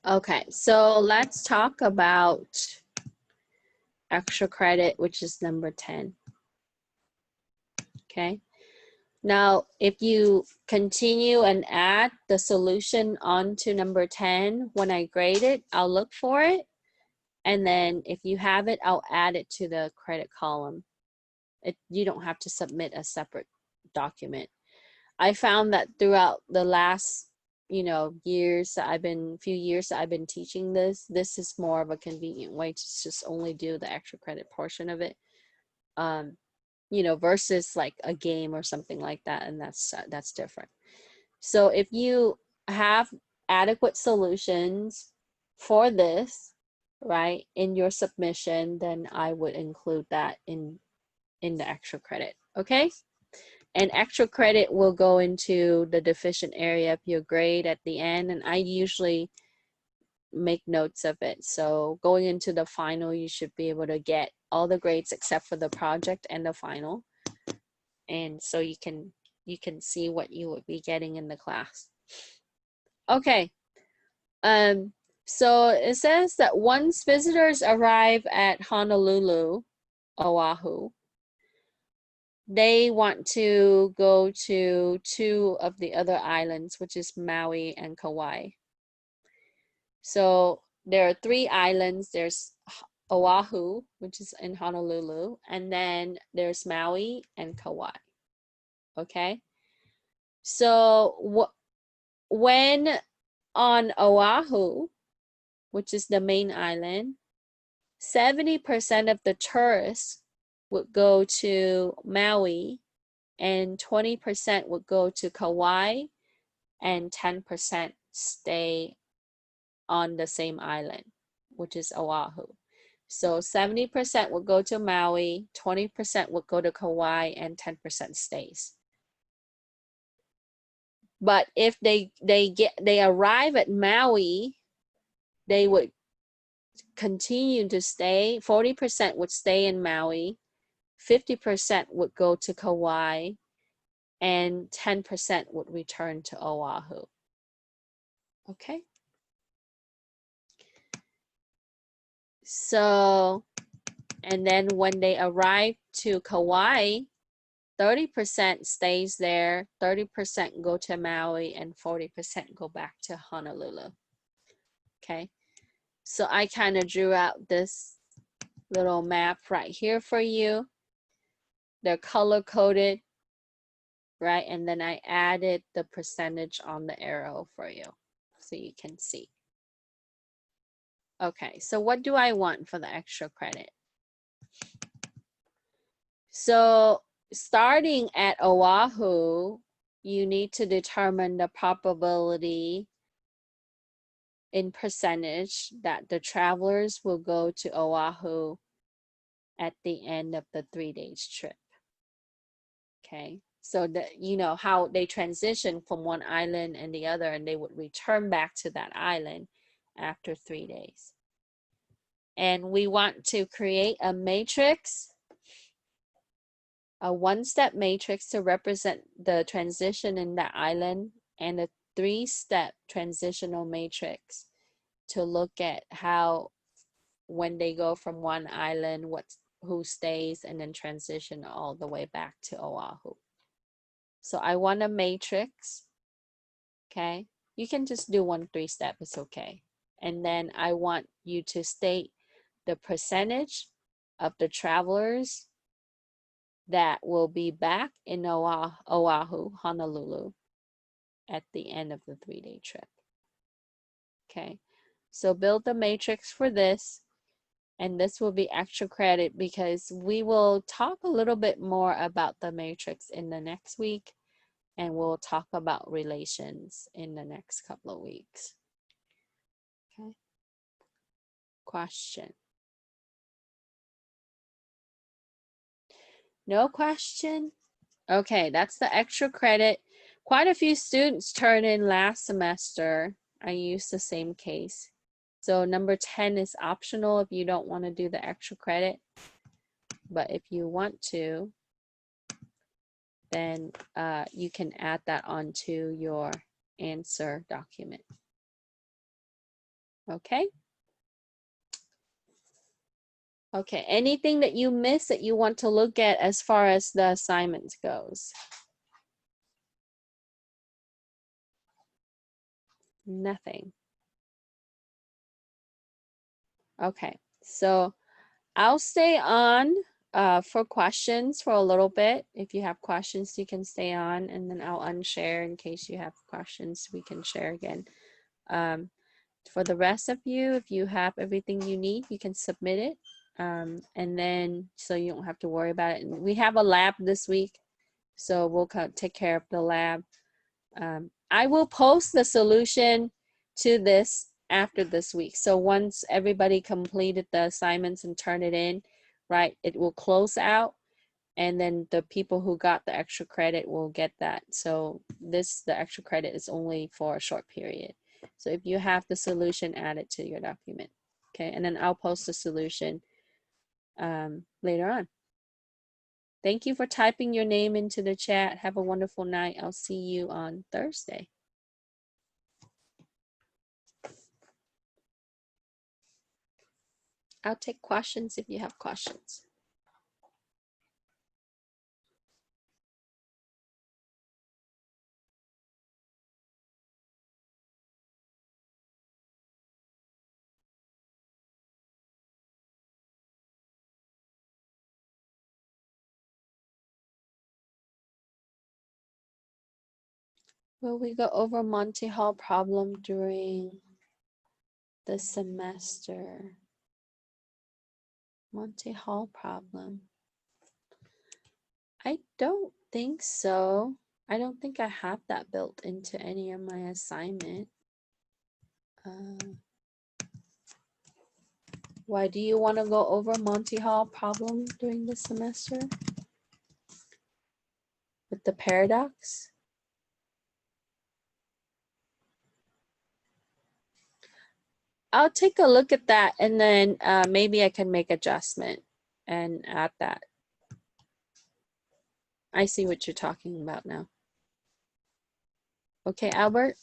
Okay, so let's talk about extra credit, which is number 10. Okay, now if you continue and add the solution onto number 10, when I grade it, I'll look for it. And then if you have it, I'll add it to the credit column. You don't have to submit a separate document. I found that throughout the last, few years that I've been teaching this is more of a convenient way to just only do the extra credit portion of it, versus like a game or something like that, and that's different. So if you have adequate solutions for this, right, in your submission, then I would include that in in the extra credit, okay? And extra credit will go into the deficient area of your grade at the end, and I usually make notes of it. So going into the final, you should be able to get all the grades except for the project and the final. And so you can see what you would be getting in the class. Okay. So it says that once visitors arrive at Honolulu, Oahu, they want to go to 2 of the other islands, which is Maui and Kauai. So there are 3 islands. There's Oahu, which is in Honolulu, and then there's Maui and Kauai. Okay. So when on Oahu, which is the main island, 70% of the tourists would go to Maui, and 20% would go to Kauai, and 10% stay on the same island, which is Oahu. So 70% would go to Maui, 20% would go to Kauai, and 10% stays. But if they arrive at Maui, they would continue to stay. 40% would stay in Maui, 50% would go to Kauai, and 10% would return to Oahu. Okay. So, and then when they arrive to Kauai, 30% stays there, 30% go to Maui, and 40% go back to Honolulu. Okay. So I kind of drew out this little map right here for you. They're color coded, right? And then I added the percentage on the arrow for you so you can see. Okay, so what do I want for the extra credit? So starting at Oahu, you need to determine the probability in percentage that the travelers will go to Oahu at the end of the 3 days trip. Okay, so that you know how they transition from one island and the other, and they would return back to that island after 3 days. And we want to create a matrix, a 1-step matrix to represent the transition in that island, and a 3-step transitional matrix to look at how when they go from one island, who stays, and then transition all the way back to Oahu. So I want a matrix. Okay, you can just do 1 3-step, it's okay. And then I want you to state the percentage of the travelers that will be back in Oahu, Honolulu, at the end of the 3-day trip. Okay, so build the matrix for this, and this will be extra credit because we will talk a little bit more about the matrix in the next week, and we'll talk about relations in the next couple of weeks. Okay, question? No question? Okay, that's the extra credit. Quite a few students turned in last semester. I used the same case. So number 10 is optional if you don't want to do the extra credit. But if you want to, then you can add that onto your answer document. Okay? Okay, anything that you missed that you want to look at as far as the assignment goes? Nothing. Okay, so I'll stay on for questions for a little bit. If you have questions, you can stay on, and then I'll unshare in case you have questions. We can share again. For the rest of you, if you have everything you need, you can submit it. And then so you don't have to worry about it. And we have a lab this week, so we'll take care of the lab. I will post the solution to this after this week. So once everybody completed the assignments and turn it in, right, it will close out. and then the people who got the extra credit will get that. So the extra credit is only for a short period. So if you have the solution, add it to your document. Okay, and then I'll post the solution later on. Thank you for typing your name into the chat. Have a wonderful night. I'll see you on Thursday. I'll take questions if you have questions. Will we go over Monty Hall problem during the semester? Monty Hall problem. I don't think so. I don't think I have that built into any of my assignment. Why do you want to go over Monty Hall problem during the semester? With the paradox? I'll take a look at that and then maybe I can make adjustment and add that. I see what you're talking about now. Okay, Albert?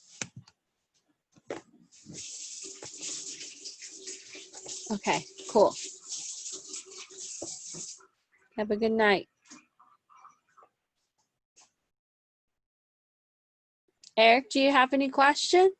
Okay, cool. Have a good night. Eric, do you have any question?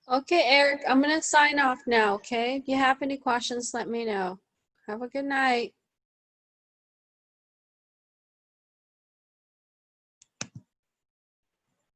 Okay, Eric, I'm gonna sign off now, okay? If you have any questions, let me know. Have a good night.